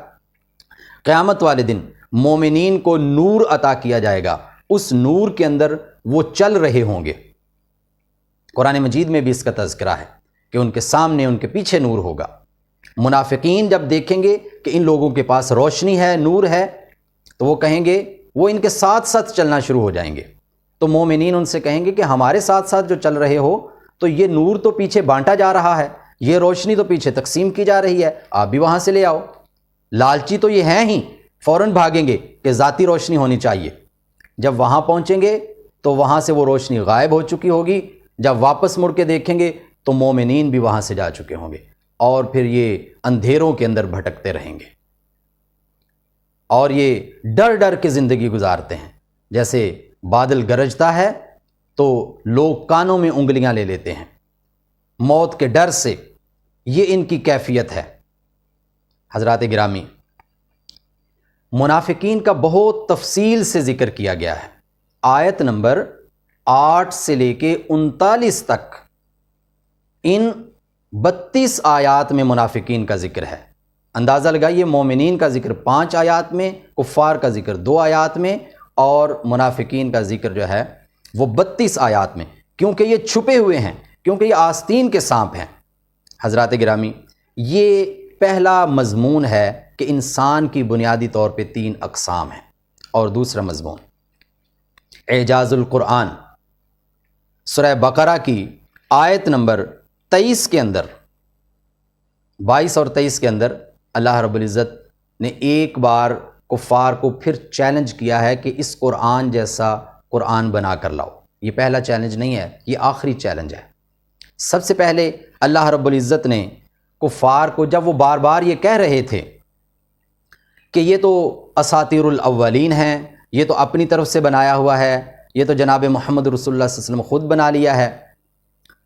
قیامت والے دن مومنین کو نور عطا کیا جائے گا، اس نور کے اندر وہ چل رہے ہوں گے۔ قرآن مجید میں بھی اس کا تذکرہ ہے کہ ان کے سامنے ان کے پیچھے نور ہوگا۔ منافقین جب دیکھیں گے کہ ان لوگوں کے پاس روشنی ہے، نور ہے، تو وہ کہیں گے، وہ ان کے ساتھ ساتھ چلنا شروع ہو جائیں گے۔ تو مومنین ان سے کہیں گے کہ ہمارے ساتھ ساتھ جو چل رہے ہو، تو یہ نور تو پیچھے بانٹا جا رہا ہے، یہ روشنی تو پیچھے تقسیم کی جا رہی ہے، آپ بھی وہاں سے لے آؤ۔ لالچی تو یہ ہیں ہی، فوراً بھاگیں گے کہ ذاتی روشنی ہونی چاہیے۔ جب وہاں پہنچیں گے تو وہاں سے وہ روشنی غائب ہو چکی ہوگی، جب واپس مڑ کے دیکھیں گے تو مومنین بھی وہاں سے جا چکے ہوں گے، اور پھر یہ اندھیروں کے اندر بھٹکتے رہیں گے، اور یہ ڈر ڈر کے زندگی گزارتے ہیں۔ جیسے بادل گرجتا ہے تو لوگ کانوں میں انگلیاں لے لیتے ہیں موت کے ڈر سے، یہ ان کی کیفیت ہے۔ حضرات گرامی، منافقین کا بہت تفصیل سے ذکر کیا گیا ہے۔ آیت نمبر 8 سے لے کے 39 تک ان 32 آیات میں منافقین کا ذکر ہے۔ اندازہ لگائیے، مومنین کا ذکر 5 آیات میں، کفار کا ذکر 2 آیات میں، اور منافقین کا ذکر جو ہے وہ 32 آیات میں، کیونکہ یہ چھپے ہوئے ہیں، کیونکہ یہ آستین کے سانپ ہیں۔ حضرات گرامی، یہ پہلا مضمون ہے کہ انسان کی بنیادی طور پہ 3 اقسام ہیں، اور دوسرا مضمون اعجاز القرآن، سورہ بقرہ کی آیت نمبر 23 کے اندر، 22 اور 23 کے اندر اللہ رب العزت نے ایک بار کفار کو پھر چیلنج کیا ہے کہ اس قرآن جیسا قرآن بنا کر لاؤ۔ یہ پہلا چیلنج نہیں ہے، یہ آخری چیلنج ہے۔ سب سے پہلے اللہ رب العزت نے کفار کو، جب وہ بار بار یہ کہہ رہے تھے کہ یہ تو اساطیر الاولین ہیں، یہ تو اپنی طرف سے بنایا ہوا ہے، یہ تو جناب محمد رسول اللہ صلی اللہ علیہ وسلم خود بنا لیا ہے،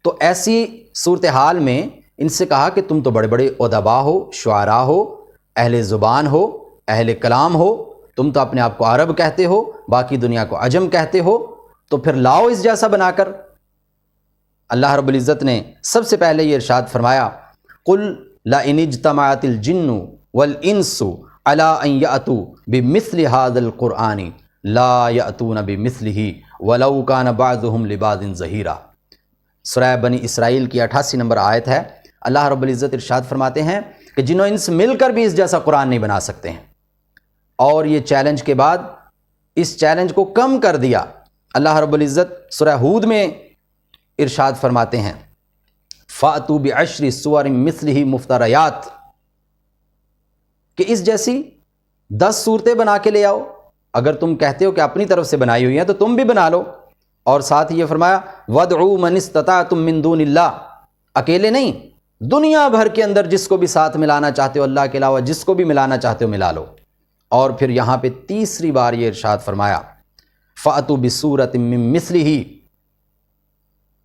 تو ایسی صورتحال میں ان سے کہا کہ تم تو بڑے بڑے ادبا ہو، شعراء ہو، اہل زبان ہو، اہل کلام ہو، تم تو اپنے آپ کو عرب کہتے ہو، باقی دنیا کو عجم کہتے ہو، تو پھر لاؤ اس جیسا بنا کر۔ اللہ رب العزت نے سب سے پہلے یہ ارشاد فرمایا قل لئن اجتمعت الجن والانس علی ان یأتوا بمثل هذا القرآن لا یأتون بمثلہ ولو کان بعضهم لبعض ظہیرا۔ سورہ بنی اسرائیل کی 88 نمبر آیت ہے۔ اللہ رب العزت ارشاد فرماتے ہیں کہ جن و انس مل کر بھی اس جیسا قرآن نہیں بنا سکتے ہیں، اور یہ چیلنج کے بعد اس چیلنج کو کم کر دیا۔ اللہ رب العزت سورہ ہود میں ارشاد فرماتے ہیں فَأْتُوا بِعَشْرِ سُوَرٍ مِثْلِهِ مُفْتَرَيَاتٍ، کہ اس جیسی 10 صورتیں بنا کے لے آؤ۔ اگر تم کہتے ہو کہ اپنی طرف سے بنائی ہوئی ہیں تو تم بھی بنا لو۔ اور ساتھ ہی یہ فرمایا وَادْعُوا مَنِ اسْتَطَعْتُم مِّن دُونِ اللَّهِ، اکیلے نہیں، دنیا بھر کے اندر جس کو بھی ساتھ ملانا چاہتے ہو، اللہ کے علاوہ جس کو بھی ملانا چاہتے ہو ملا لو۔ اور پھر یہاں پہ تیسری بار یہ ارشاد فرمایا فَأْتُوا بِسُورَةٍ مِّن مِّثْلِهِ،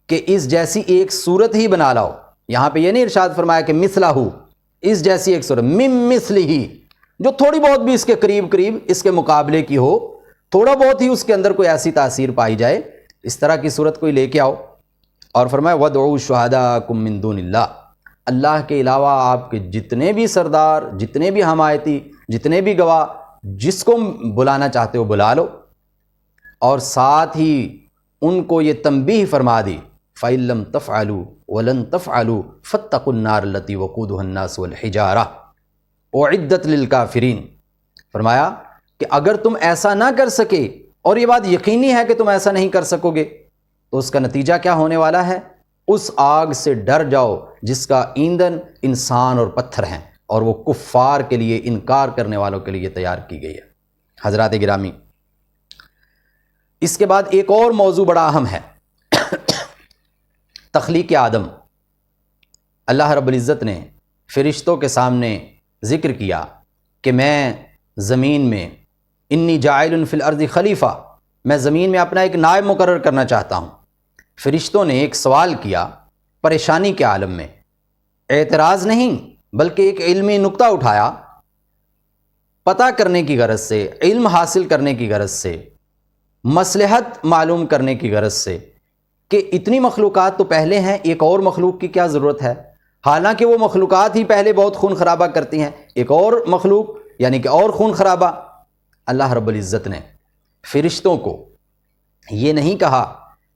کہ اس جیسی ایک صورت ہی بنا لاؤ۔ یہاں پہ یہ نہیں ارشاد فرمایا کہ مثلہ، اس جیسی ایک صورت، مِّن مِّثْلِهِ، جو تھوڑی بہت بھی اس کے قریب اس کے مقابلے کی ہو، تھوڑا بہت ہی اس کے اندر کوئی ایسی تاثیر پائی جائے، اس طرح کی صورت کوئی لے کے آؤ۔ اور فرمایا وَادْعُوا شُهَدَاءَكُم مِّن دُونِ اللَّهِ، اللہ کے علاوہ آپ کے جتنے بھی سردار، جتنے بھی حمایتی، جتنے بھی گواہ، جس کو بلانا چاہتے ہو بلا لو۔ اور ساتھ ہی ان کو یہ تنبیہ فرما دی فَإِن لَّمْ تَفْعَلُوا وَلَن تَفْعَلُوا فَاتَّقُوا النَّارَ الَّتِي وَقُودُهَا النَّاسُ وَالْحِجَارَةُ أُعِدَّتْ لِلْكَافِرِينَ، فرمایا کہ اگر تم ایسا نہ کر سکے، اور یہ بات یقینی ہے کہ تم ایسا نہیں کر سکو گے، تو اس کا نتیجہ کیا ہونے والا ہے؟ اس آگ سے ڈر جاؤ جس کا ایندھن انسان اور پتھر ہیں، اور وہ کفار کے لیے، انکار کرنے والوں کے لیے تیار کی گئی ہے۔ حضرات گرامی، اس کے بعد ایک اور موضوع بڑا اہم ہے، تخلیق آدم۔ اللہ رب العزت نے فرشتوں کے سامنے ذکر کیا کہ میں زمین میں انی جاعل فی الارض خلیفہ، میں زمین میں اپنا ایک نائب مقرر کرنا چاہتا ہوں۔ فرشتوں نے ایک سوال کیا پریشانی کے عالم میں، اعتراض نہیں بلکہ ایک علمی نقطہ اٹھایا، پتہ کرنے کی غرض سے، علم حاصل کرنے کی غرض سے، مصلحت معلوم کرنے کی غرض سے، کہ اتنی مخلوقات تو پہلے ہیں، ایک اور مخلوق کی کیا ضرورت ہے؟ حالانکہ وہ مخلوقات ہی پہلے بہت خون خرابہ کرتی ہیں، ایک اور مخلوق یعنی کہ اور خون خرابہ۔ اللہ رب العزت نے فرشتوں کو یہ نہیں کہا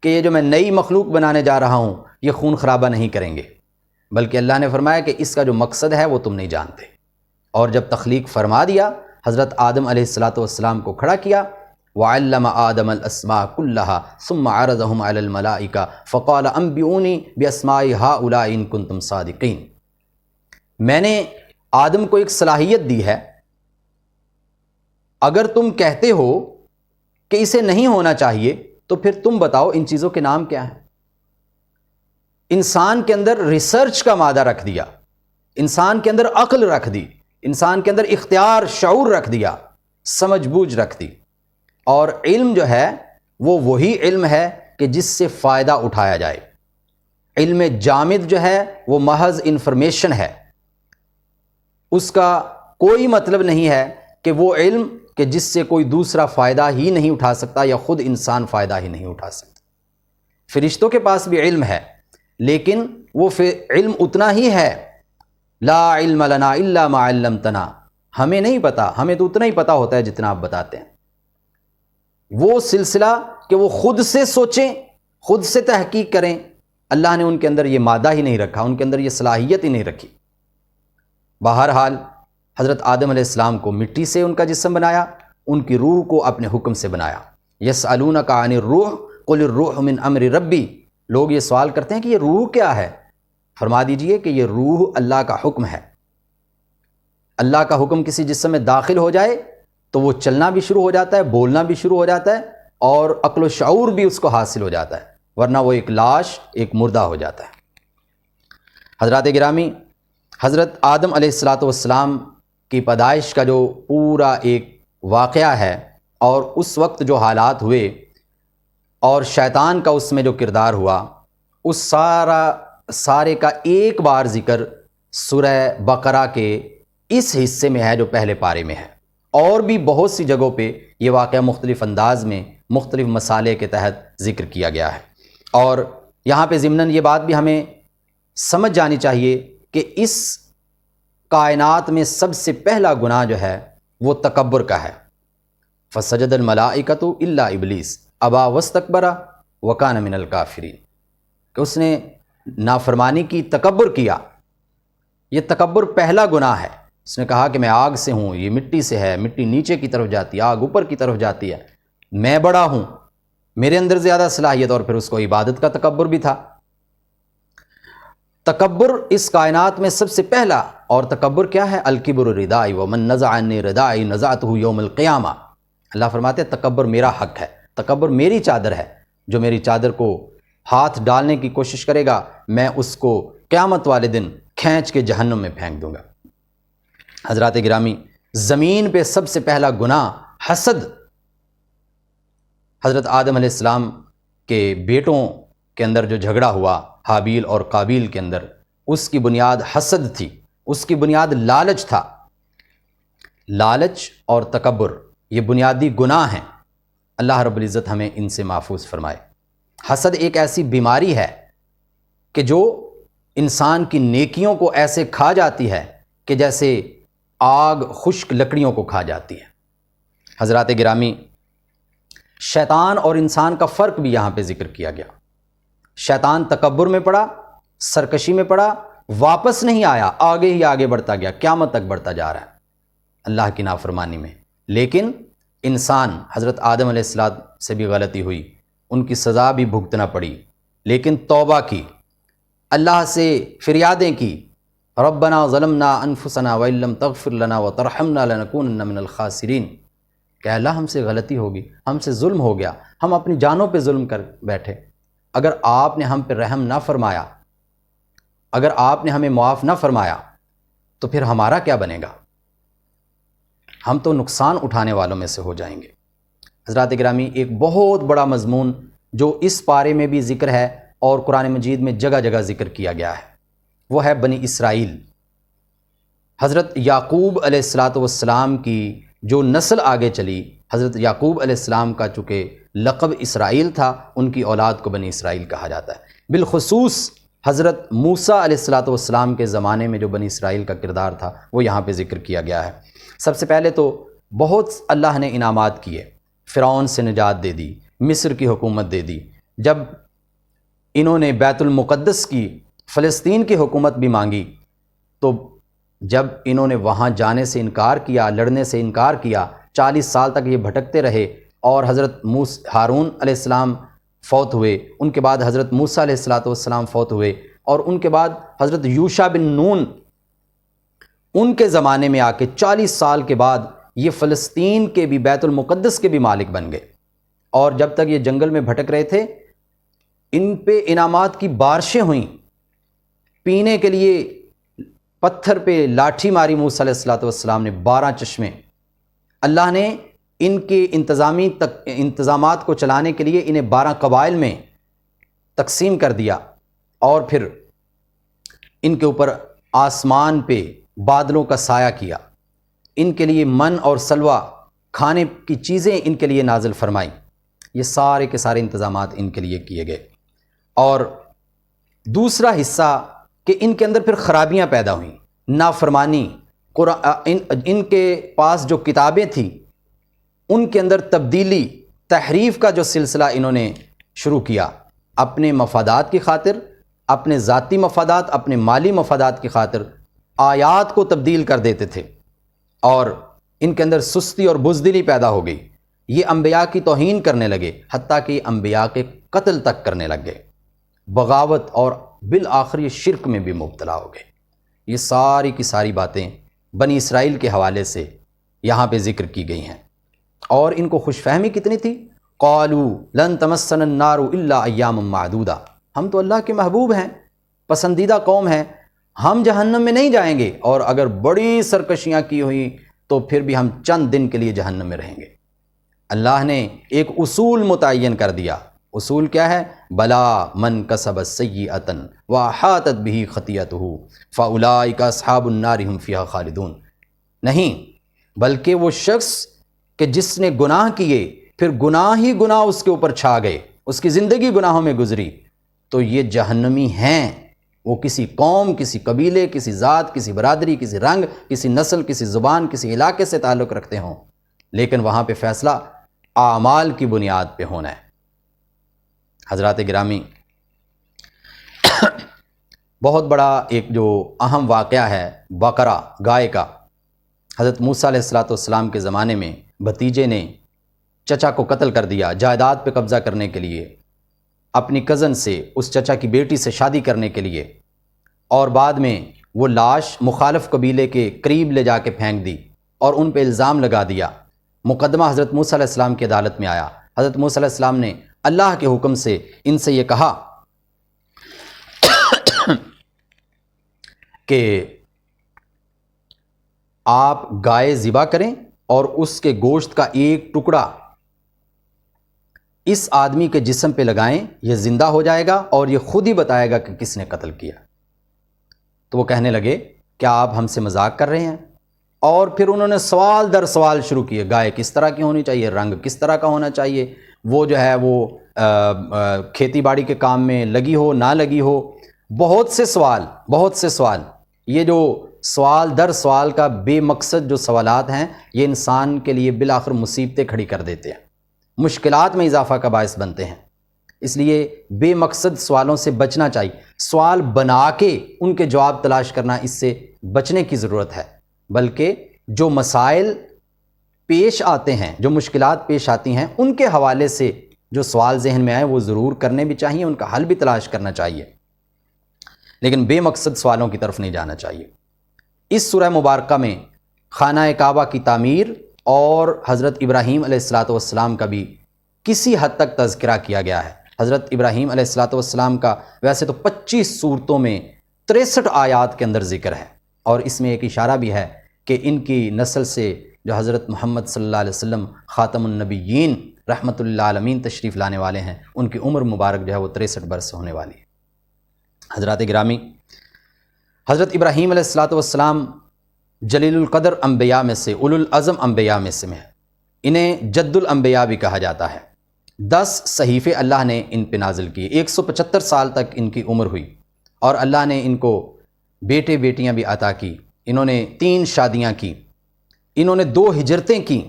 کہ یہ جو میں نئی مخلوق بنانے جا رہا ہوں یہ خون خرابہ نہیں کریں گے، بلکہ اللہ نے فرمایا کہ اس کا جو مقصد ہے وہ تم نہیں جانتے۔ اور جب تخلیق فرما دیا، حضرت آدم علیہ السلام کو کھڑا کیا، وَعَلَّمَ آدَمَ الْأَسْمَاءَ كُلَّهَا ثُمَّ عَرَضَهُمْ عَلَى الْمَلَائِكَةِ فَقَالَ أَنبِئُونِي بِأَسْمَاءِ هَؤُلَاءِ إِن كُنتُمْ صَادِقِينَ، میں نے آدم کو ایک صلاحیت دی ہے، اگر تم کہتے ہو کہ اسے نہیں ہونا چاہیے تو پھر تم بتاؤ ان چیزوں کے نام کیا ہیں۔ انسان کے اندر ریسرچ کا مادہ رکھ دیا، انسان کے اندر عقل رکھ دی، انسان کے اندر اختیار، شعور رکھ دیا، سمجھ بوجھ رکھ دی۔ اور علم جو ہے وہ وہی علم ہے کہ جس سے فائدہ اٹھایا جائے۔ علم جامد جو ہے وہ محض انفارمیشن ہے، اس کا کوئی مطلب نہیں ہے کہ وہ علم کہ جس سے کوئی دوسرا فائدہ ہی نہیں اٹھا سکتا یا خود انسان فائدہ ہی نہیں اٹھا سکتا۔ فرشتوں کے پاس بھی علم ہے، لیکن وہ علم اتنا ہی ہے، لا علم لنا الا ما علمتنا، ہمیں نہیں پتا، ہمیں تو اتنا ہی پتا ہوتا ہے جتنا آپ بتاتے ہیں۔ وہ سلسلہ کہ وہ خود سے سوچیں، خود سے تحقیق کریں، اللہ نے ان کے اندر یہ مادہ ہی نہیں رکھا، ان کے اندر یہ صلاحیت ہی نہیں رکھی۔ بہرحال حضرت آدم علیہ السلام کو مٹی سے ان کا جسم بنایا، ان کی روح کو اپنے حکم سے بنایا۔ یسألونک عن الروح قل الروح من امر ربی، لوگ یہ سوال کرتے ہیں کہ یہ روح کیا ہے؟ فرما دیجئے کہ یہ روح اللہ کا حکم ہے۔ اللہ کا حکم کسی جسم میں داخل ہو جائے تو وہ چلنا بھی شروع ہو جاتا ہے، بولنا بھی شروع ہو جاتا ہے، اور عقل و شعور بھی اس کو حاصل ہو جاتا ہے، ورنہ وہ ایک لاش، ایک مردہ ہو جاتا ہے۔ حضرات گرامی، حضرت آدم علیہ السلام کی پیدائش کا جو پورا ایک واقعہ ہے، اور اس وقت جو حالات ہوئے اور شیطان کا اس میں جو کردار ہوا، اس سارے کا ایک بار ذکر سورہ بقرہ کے اس حصے میں ہے جو پہلے پارے میں ہے، اور بھی بہت سی جگہوں پہ یہ واقعہ مختلف انداز میں، مختلف مسالے کے تحت ذکر کیا گیا ہے۔ اور یہاں پہ ضمناً یہ بات بھی ہمیں سمجھ جانی چاہیے کہ اس کائنات میں سب سے پہلا گناہ جو ہے وہ تکبر کا ہے۔ فسجد الملائکۃ الا ابلیس ابا واستکبر وکان من الکافرین، کہ اس نے نافرمانی کی، تکبر کیا۔ یہ تکبر پہلا گناہ ہے۔ اس نے کہا کہ میں آگ سے ہوں، یہ مٹی سے ہے، مٹی نیچے کی طرف جاتی ہے، آگ اوپر کی طرف جاتی ہے، میں بڑا ہوں، میرے اندر زیادہ صلاحیت، اور پھر اس کو عبادت کا تکبر بھی تھا۔ تکبر اس کائنات میں سب سے پہلا، اور تکبر کیا ہے؟ الکبر ردائی ومن نزع عنی ردائی نزعته یوم القیامہ۔ اللہ فرماتے ہیں تکبر میرا حق ہے، تکبر میری چادر ہے، جو میری چادر کو ہاتھ ڈالنے کی کوشش کرے گا میں اس کو قیامت والے دن کھینچ کے جہنم میں پھینک دوں گا۔ حضرات گرامی، زمین پہ سب سے پہلا گناہ حسد، حضرت آدم علیہ السلام کے بیٹوں کے اندر جو جھگڑا ہوا حابیل اور قابیل کے اندر، اس کی بنیاد حسد تھی، اس کی بنیاد لالچ تھا۔ لالچ اور تکبر یہ بنیادی گناہ ہیں، اللہ رب العزت ہمیں ان سے محفوظ فرمائے۔ حسد ایک ایسی بیماری ہے کہ جو انسان کی نیکیوں کو ایسے کھا جاتی ہے کہ جیسے آگ خشک لکڑیوں کو کھا جاتی ہے۔ حضرات گرامی، شیطان اور انسان کا فرق بھی یہاں پہ ذکر کیا گیا۔ شیطان تکبر میں پڑا، سرکشی میں پڑا، واپس نہیں آیا، آگے ہی آگے بڑھتا گیا، قیامت تک بڑھتا جا رہا ہے اللہ کی نافرمانی میں۔ لیکن انسان، حضرت آدم علیہ السلام سے بھی غلطی ہوئی، ان کی سزا بھی بھگتنا پڑی، لیکن توبہ کی، اللہ سے فریادیں کی، ربنا ظلمنا انفسنا وان لم تغفر لنا وترحمنا لنکونن من الخاسرین، کہ اللہ ہم سے غلطی ہوگی، ہم سے ظلم ہو گیا، ہم اپنی جانوں پہ ظلم کر بیٹھے، اگر آپ نے ہم پہ رحم نہ فرمایا، اگر آپ نے ہمیں معاف نہ فرمایا تو پھر ہمارا کیا بنے گا؟ ہم تو نقصان اٹھانے والوں میں سے ہو جائیں گے۔ حضرات گرامی، ایک بہت بڑا مضمون جو اس پارے میں بھی ذکر ہے اور قرآن مجید میں جگہ جگہ ذکر کیا گیا ہے، وہ ہے بنی اسرائیل۔ حضرت یعقوب علیہ السلام کی جو نسل آگے چلی، حضرت یعقوب علیہ السلام کا چونکہ لقب اسرائیل تھا، ان کی اولاد کو بنی اسرائیل کہا جاتا ہے۔ بالخصوص حضرت موسیٰ علیہ السلام کے زمانے میں جو بنی اسرائیل کا کردار تھا وہ یہاں پہ ذکر کیا گیا ہے۔ سب سے پہلے تو بہت اللہ نے انعامات کیے، فرعون سے نجات دے دی، مصر کی حکومت دے دی، جب انہوں نے بیت المقدس کی، فلسطین کی حکومت بھی مانگی، تو جب انہوں نے وہاں جانے سے انکار کیا، لڑنے سے انکار کیا، 40 سال تک یہ بھٹکتے رہے، اور حضرت ہارون علیہ السلام فوت ہوئے، ان کے بعد حضرت موسیٰ علیہ السلام فوت ہوئے، اور ان کے بعد حضرت یوشع بن نون ان کے زمانے میں آ کے 40 سال کے بعد یہ فلسطین کے بھی، بیت المقدس کے بھی مالک بن گئے۔ اور جب تک یہ جنگل میں بھٹک رہے تھے، ان پہ انعامات کی بارشیں ہوئیں، پینے کے لیے پتھر پہ لاٹھی ماری موسیٰ علیہ السلام نے، 12 چشمے، اللہ نے ان کے انتظامات کو چلانے کے لیے انہیں 12 قبائل میں تقسیم کر دیا، اور پھر ان کے اوپر آسمان پہ بادلوں کا سایہ کیا، ان کے لیے من اور سلوہ کھانے کی چیزیں ان کے لیے نازل فرمائی، یہ سارے کے سارے انتظامات ان کے لیے کیے گئے۔ اور دوسرا حصہ کہ ان کے اندر پھر خرابیاں پیدا ہوئیں، نافرمانی، ان کے پاس جو کتابیں تھیں ان کے اندر تبدیلی، تحریف کا جو سلسلہ انہوں نے شروع کیا، اپنے مفادات کی خاطر، اپنے ذاتی مفادات، اپنے مالی مفادات کی خاطر آیات کو تبدیل کر دیتے تھے، اور ان کے اندر سستی اور بزدلی پیدا ہو گئی، یہ انبیاء کی توہین کرنے لگے، حتیٰ کہ انبیاء کے قتل تک کرنے لگ گئے، بغاوت، اور بالآخر یہ شرک میں بھی مبتلا ہو گئے۔ یہ ساری کی ساری باتیں بنی اسرائیل کے حوالے سے یہاں پہ ذکر کی گئی ہیں، اور ان کو خوش فہمی کتنی تھی، قالوا لن تمسنا النار الا ایاما معدودہ، ہم تو اللہ کے محبوب ہیں، پسندیدہ قوم ہیں، ہم جہنم میں نہیں جائیں گے، اور اگر بڑی سرکشیاں کی ہوئی تو پھر بھی ہم چند دن کے لیے جہنم میں رہیں گے۔ اللہ نے ایک اصول متعین کر دیا، اصول کیا ہے؟ بلا من کسب سیئۃ واحاطت بہ خطیئتہ فاولئک اصحاب النار هم فیہا خالدون، نہیں، بلکہ وہ شخص کہ جس نے گناہ کیے، پھر گناہ ہی گناہ اس کے اوپر چھا گئے، اس کی زندگی گناہوں میں گزری، تو یہ جہنمی ہیں، وہ کسی قوم، کسی قبیلے، کسی ذات، کسی برادری، کسی رنگ، کسی نسل، کسی زبان، کسی علاقے سے تعلق رکھتے ہوں، لیکن وہاں پہ فیصلہ اعمال کی بنیاد پہ ہونا ہے۔ حضرات گرامی، بہت بڑا ایک جو اہم واقعہ ہے بقرہ، گائے کا، حضرت موسیٰ علیہ السلام کے زمانے میں بھتیجے نے چچا کو قتل کر دیا جائیداد پہ قبضہ کرنے کے لیے، اپنی کزن سے، اس چچا کی بیٹی سے شادی کرنے کے لیے، اور بعد میں وہ لاش مخالف قبیلے کے قریب لے جا کے پھینک دی اور ان پہ الزام لگا دیا۔ مقدمہ حضرت موسیٰ علیہ السلام کی عدالت میں آیا۔ حضرت موسیٰ علیہ السلام نے اللہ کے حکم سے ان سے یہ کہا کہ آپ گائے ذبح کریں اور اس کے گوشت کا ایک ٹکڑا اس آدمی کے جسم پہ لگائیں، یہ زندہ ہو جائے گا اور یہ خود ہی بتائے گا کہ کس نے قتل کیا۔ تو وہ کہنے لگے کیا آپ ہم سے مذاق کر رہے ہیں؟ اور پھر انہوں نے سوال در سوال شروع کیے، گائے کس طرح کی ہونی چاہیے، رنگ کس طرح کا ہونا چاہیے، وہ جو ہے وہ کھیتی باڑی کے کام میں لگی ہو نہ لگی ہو، بہت سے سوال۔ یہ جو سوال در سوال کا بے مقصد جو سوالات ہیں، یہ انسان کے لیے بالآخر مصیبتیں کھڑی کر دیتے ہیں، مشکلات میں اضافہ کا باعث بنتے ہیں۔ اس لیے بے مقصد سوالوں سے بچنا چاہیے، سوال بنا کے ان کے جواب تلاش کرنا، اس سے بچنے کی ضرورت ہے۔ بلکہ جو مسائل پیش آتے ہیں، جو مشکلات پیش آتی ہیں، ان کے حوالے سے جو سوال ذہن میں آئے وہ ضرور کرنے بھی چاہیے، ان کا حل بھی تلاش کرنا چاہیے، لیکن بے مقصد سوالوں کی طرف نہیں جانا چاہیے۔ اس سورہ مبارکہ میں خانہ کعبہ کی تعمیر اور حضرت ابراہیم علیہ السلام کا بھی کسی حد تک تذکرہ کیا گیا ہے۔ حضرت ابراہیم علیہ السلام کا ویسے تو 25 سورتوں میں 63 آیات کے اندر ذکر ہے، اور اس میں ایک اشارہ بھی ہے کہ ان کی نسل سے جو حضرت محمد صلی اللہ علیہ وسلم خاتم النبیین رحمۃ اللہ عالمین تشریف لانے والے ہیں، ان کی عمر مبارک جو ہے وہ 63 برس ہونے والی ہے۔ حضرات گرامی، حضرت ابراہیم علیہ السلام جلیل القدر انبیاء میں سے، اولو العزم انبیاء میں سے ہیں، انہیں جد الانبیاء بھی کہا جاتا ہے۔ 10 صحیفے اللہ نے ان پہ نازل کیے، 175 سال تک ان کی عمر ہوئی، اور اللہ نے ان کو بیٹے بیٹیاں بھی عطا کی۔ انہوں نے 3 شادیاں کی، انہوں نے 2 ہجرتیں کی،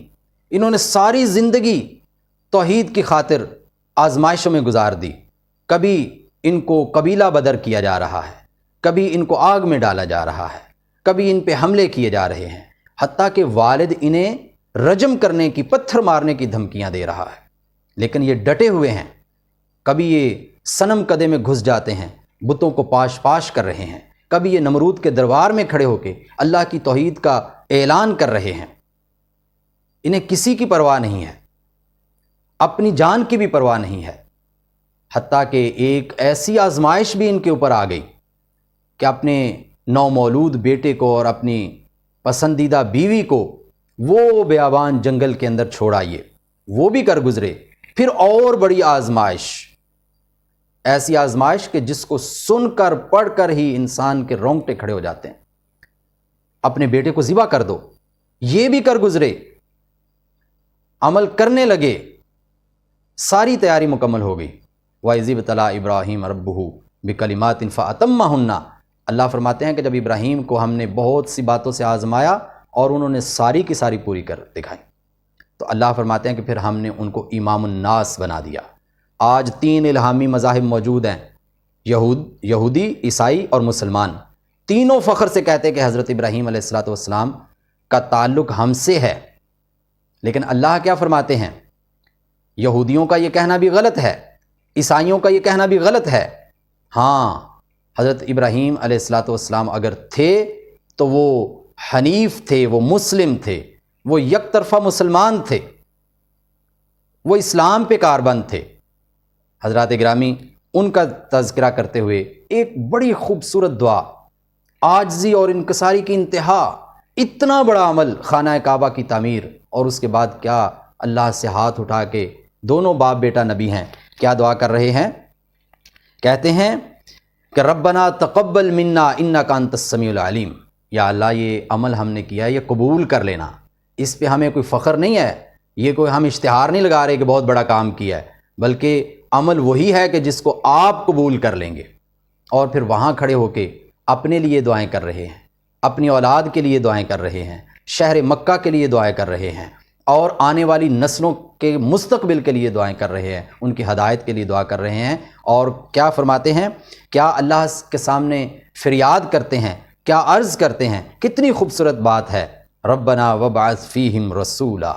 انہوں نے ساری زندگی توحید کی خاطر آزمائشوں میں گزار دی۔ کبھی ان کو قبیلہ بدر کیا جا رہا ہے، کبھی ان کو آگ میں ڈالا جا رہا ہے، کبھی ان پہ حملے کیے جا رہے ہیں، حتیٰ کہ والد انہیں رجم کرنے کی، پتھر مارنے کی دھمکیاں دے رہا ہے، لیکن یہ ڈٹے ہوئے ہیں۔ کبھی یہ صنم قدے میں گھس جاتے ہیں، بتوں کو پاش پاش کر رہے ہیں، کبھی یہ نمرود کے دربار میں کھڑے ہو کے اللہ کی توحید کا اعلان کر رہے ہیں۔ انہیں کسی کی پرواہ نہیں ہے، اپنی جان کی بھی پرواہ نہیں ہے، حتیٰ کہ ایک ایسی آزمائش بھی ان کے اوپر آ گئی کہ اپنے نومولود بیٹے کو اور اپنی پسندیدہ بیوی کو وہ بیابان جنگل کے اندر چھوڑ آئیے، وہ بھی کر گزرے۔ پھر اور بڑی آزمائش، ایسی آزمائش کہ جس کو سن کر پڑھ کر ہی انسان کے رونگٹے کھڑے ہو جاتے ہیں۔ اپنے بیٹے کو ذبح کر دو، یہ بھی کر گزرے، عمل کرنے لگے، ساری تیاری مکمل ہو گئی۔ وَإِذِ ابْتَلَىٰ إِبْرَاهِيمَ رَبُّهُ بِكَلِمَاتٍ فَأَتَمَّهُنَّ، اللہ فرماتے ہیں کہ جب ابراہیم کو ہم نے بہت سی باتوں سے آزمایا اور انہوں نے ساری کی ساری پوری کر دکھائی، تو اللہ فرماتے ہیں کہ پھر ہم نے ان کو امام الناس بنا دیا۔ آج 3 الہامی مذاہب موجود ہیں، یہودی، عیسائی اور مسلمان، تینوں فخر سے کہتے ہیں کہ حضرت ابراہیم علیہ السلام کا تعلق ہم سے ہے، لیکن اللہ کیا فرماتے ہیں؟ یہودیوں کا یہ کہنا بھی غلط ہے، عیسائیوں کا یہ کہنا بھی غلط ہے۔ ہاں، حضرت ابراہیم علیہ السلام اگر تھے تو وہ حنیف تھے، وہ مسلم تھے، وہ یک طرفہ مسلمان تھے، وہ اسلام پہ کاربند تھے۔ حضرات گرامی، ان کا تذکرہ کرتے ہوئے ایک بڑی خوبصورت دعا، عاجزی اور انکساری کی انتہا، اتنا بڑا عمل خانہ کعبہ کی تعمیر، اور اس کے بعد کیا اللہ سے ہاتھ اٹھا کے، دونوں باپ بیٹا نبی ہیں، کیا دعا کر رہے ہیں؟ کہتے ہیں کہ ربنا تقبل منا انک انت السمیع العلیم، یا اللہ یہ عمل ہم نے کیا ہے یہ قبول کر لینا، اس پہ ہمیں کوئی فخر نہیں ہے، یہ کوئی ہم اشتہار نہیں لگا رہے کہ بہت بڑا کام کیا ہے، بلکہ عمل وہی ہے کہ جس کو آپ قبول کر لیں گے اور پھر وہاں کھڑے ہو کے اپنے لیے دعائیں کر رہے ہیں، اپنی اولاد کے لیے دعائیں کر رہے ہیں، شہر مکہ کے لیے دعائیں کر رہے ہیں، اور آنے والی نسلوں کے مستقبل کے لیے دعائیں کر رہے ہیں، ان کی ہدایت کے لیے دعا کر رہے ہیں۔ اور کیا فرماتے ہیں؟ کیا اللہ کے سامنے فریاد کرتے ہیں، کیا عرض کرتے ہیں؟ کتنی خوبصورت بات ہے، ربنا وابعث فیہم رسولا،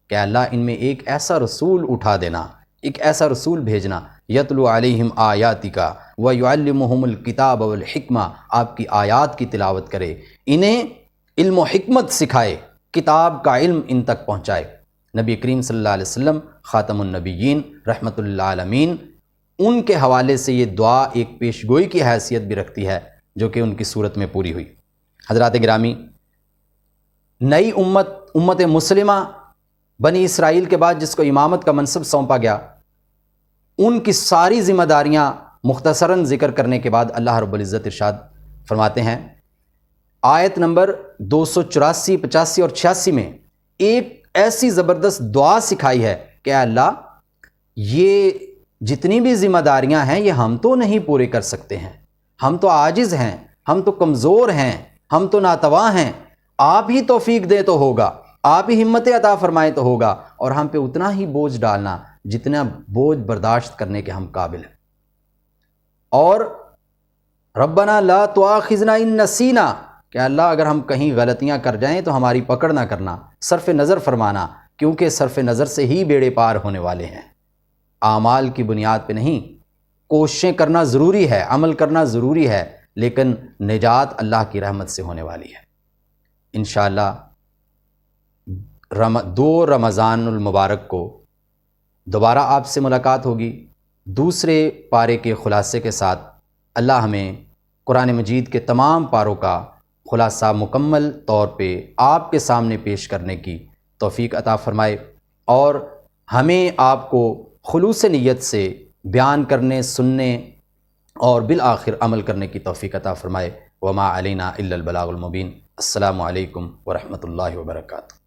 کہ اللہ ان میں ایک ایسا رسول اٹھا دینا، ایک ایسا رسول بھیجنا، یتلو علیہم آیاتک ویعلمہم الکتاب والحکمہ، آپ کی آیات کی تلاوت کرے، انہیں علم و حکمت سکھائے، کتاب کا علم ان تک پہنچائے۔ نبی کریم صلی اللہ علیہ وسلم خاتم النبیین رحمۃ للعالمین، ان کے حوالے سے یہ دعا ایک پیشگوئی کی حیثیت بھی رکھتی ہے جو کہ ان کی صورت میں پوری ہوئی۔ حضرات گرامی، نئی امت مسلمہ بنی اسرائیل کے بعد جس کو امامت کا منصب سونپا گیا، ان کی ساری ذمہ داریاں مختصراً ذکر کرنے کے بعد اللہ رب العزت ارشاد فرماتے ہیں آیت نمبر 284، 85 اور 86 میں ایک ایسی زبردست دعا سکھائی ہے کہ اے اللہ، یہ جتنی بھی ذمہ داریاں ہیں یہ ہم تو نہیں پورے کر سکتے ہیں، ہم تو عاجز ہیں، ہم تو کمزور ہیں، ہم تو ناتواں ہیں، آپ ہی توفیق دے تو ہوگا، آپ ہی ہمت عطا فرمائے تو ہوگا، اور ہم پہ اتنا ہی بوجھ ڈالنا جتنا بوجھ برداشت کرنے کے ہم قابل ہیں۔ اور ربنا لا تؤاخذنا ان نسینا، کہ اللہ اگر ہم کہیں غلطیاں کر جائیں تو ہماری پکڑ نہ کرنا، صرف نظر فرمانا، کیونکہ صرف نظر سے ہی بیڑے پار ہونے والے ہیں، اعمال کی بنیاد پہ نہیں۔ کوششیں کرنا ضروری ہے، عمل کرنا ضروری ہے، لیکن نجات اللہ کی رحمت سے ہونے والی ہے۔ انشاءاللہ 2 رمضان المبارک کو دوبارہ آپ سے ملاقات ہوگی دوسرے پارے کے خلاصے کے ساتھ۔ اللہ ہمیں قرآن مجید کے تمام پاروں کا خلاصہ مکمل طور پہ آپ کے سامنے پیش کرنے کی توفیق عطا فرمائے، اور ہمیں آپ کو خلوص نیت سے بیان کرنے، سننے اور بالآخر عمل کرنے کی توفیق عطا فرمائے۔ وما علینا الا البلاغ المبین۔ السلام علیکم ورحمۃ اللہ وبرکاتہ۔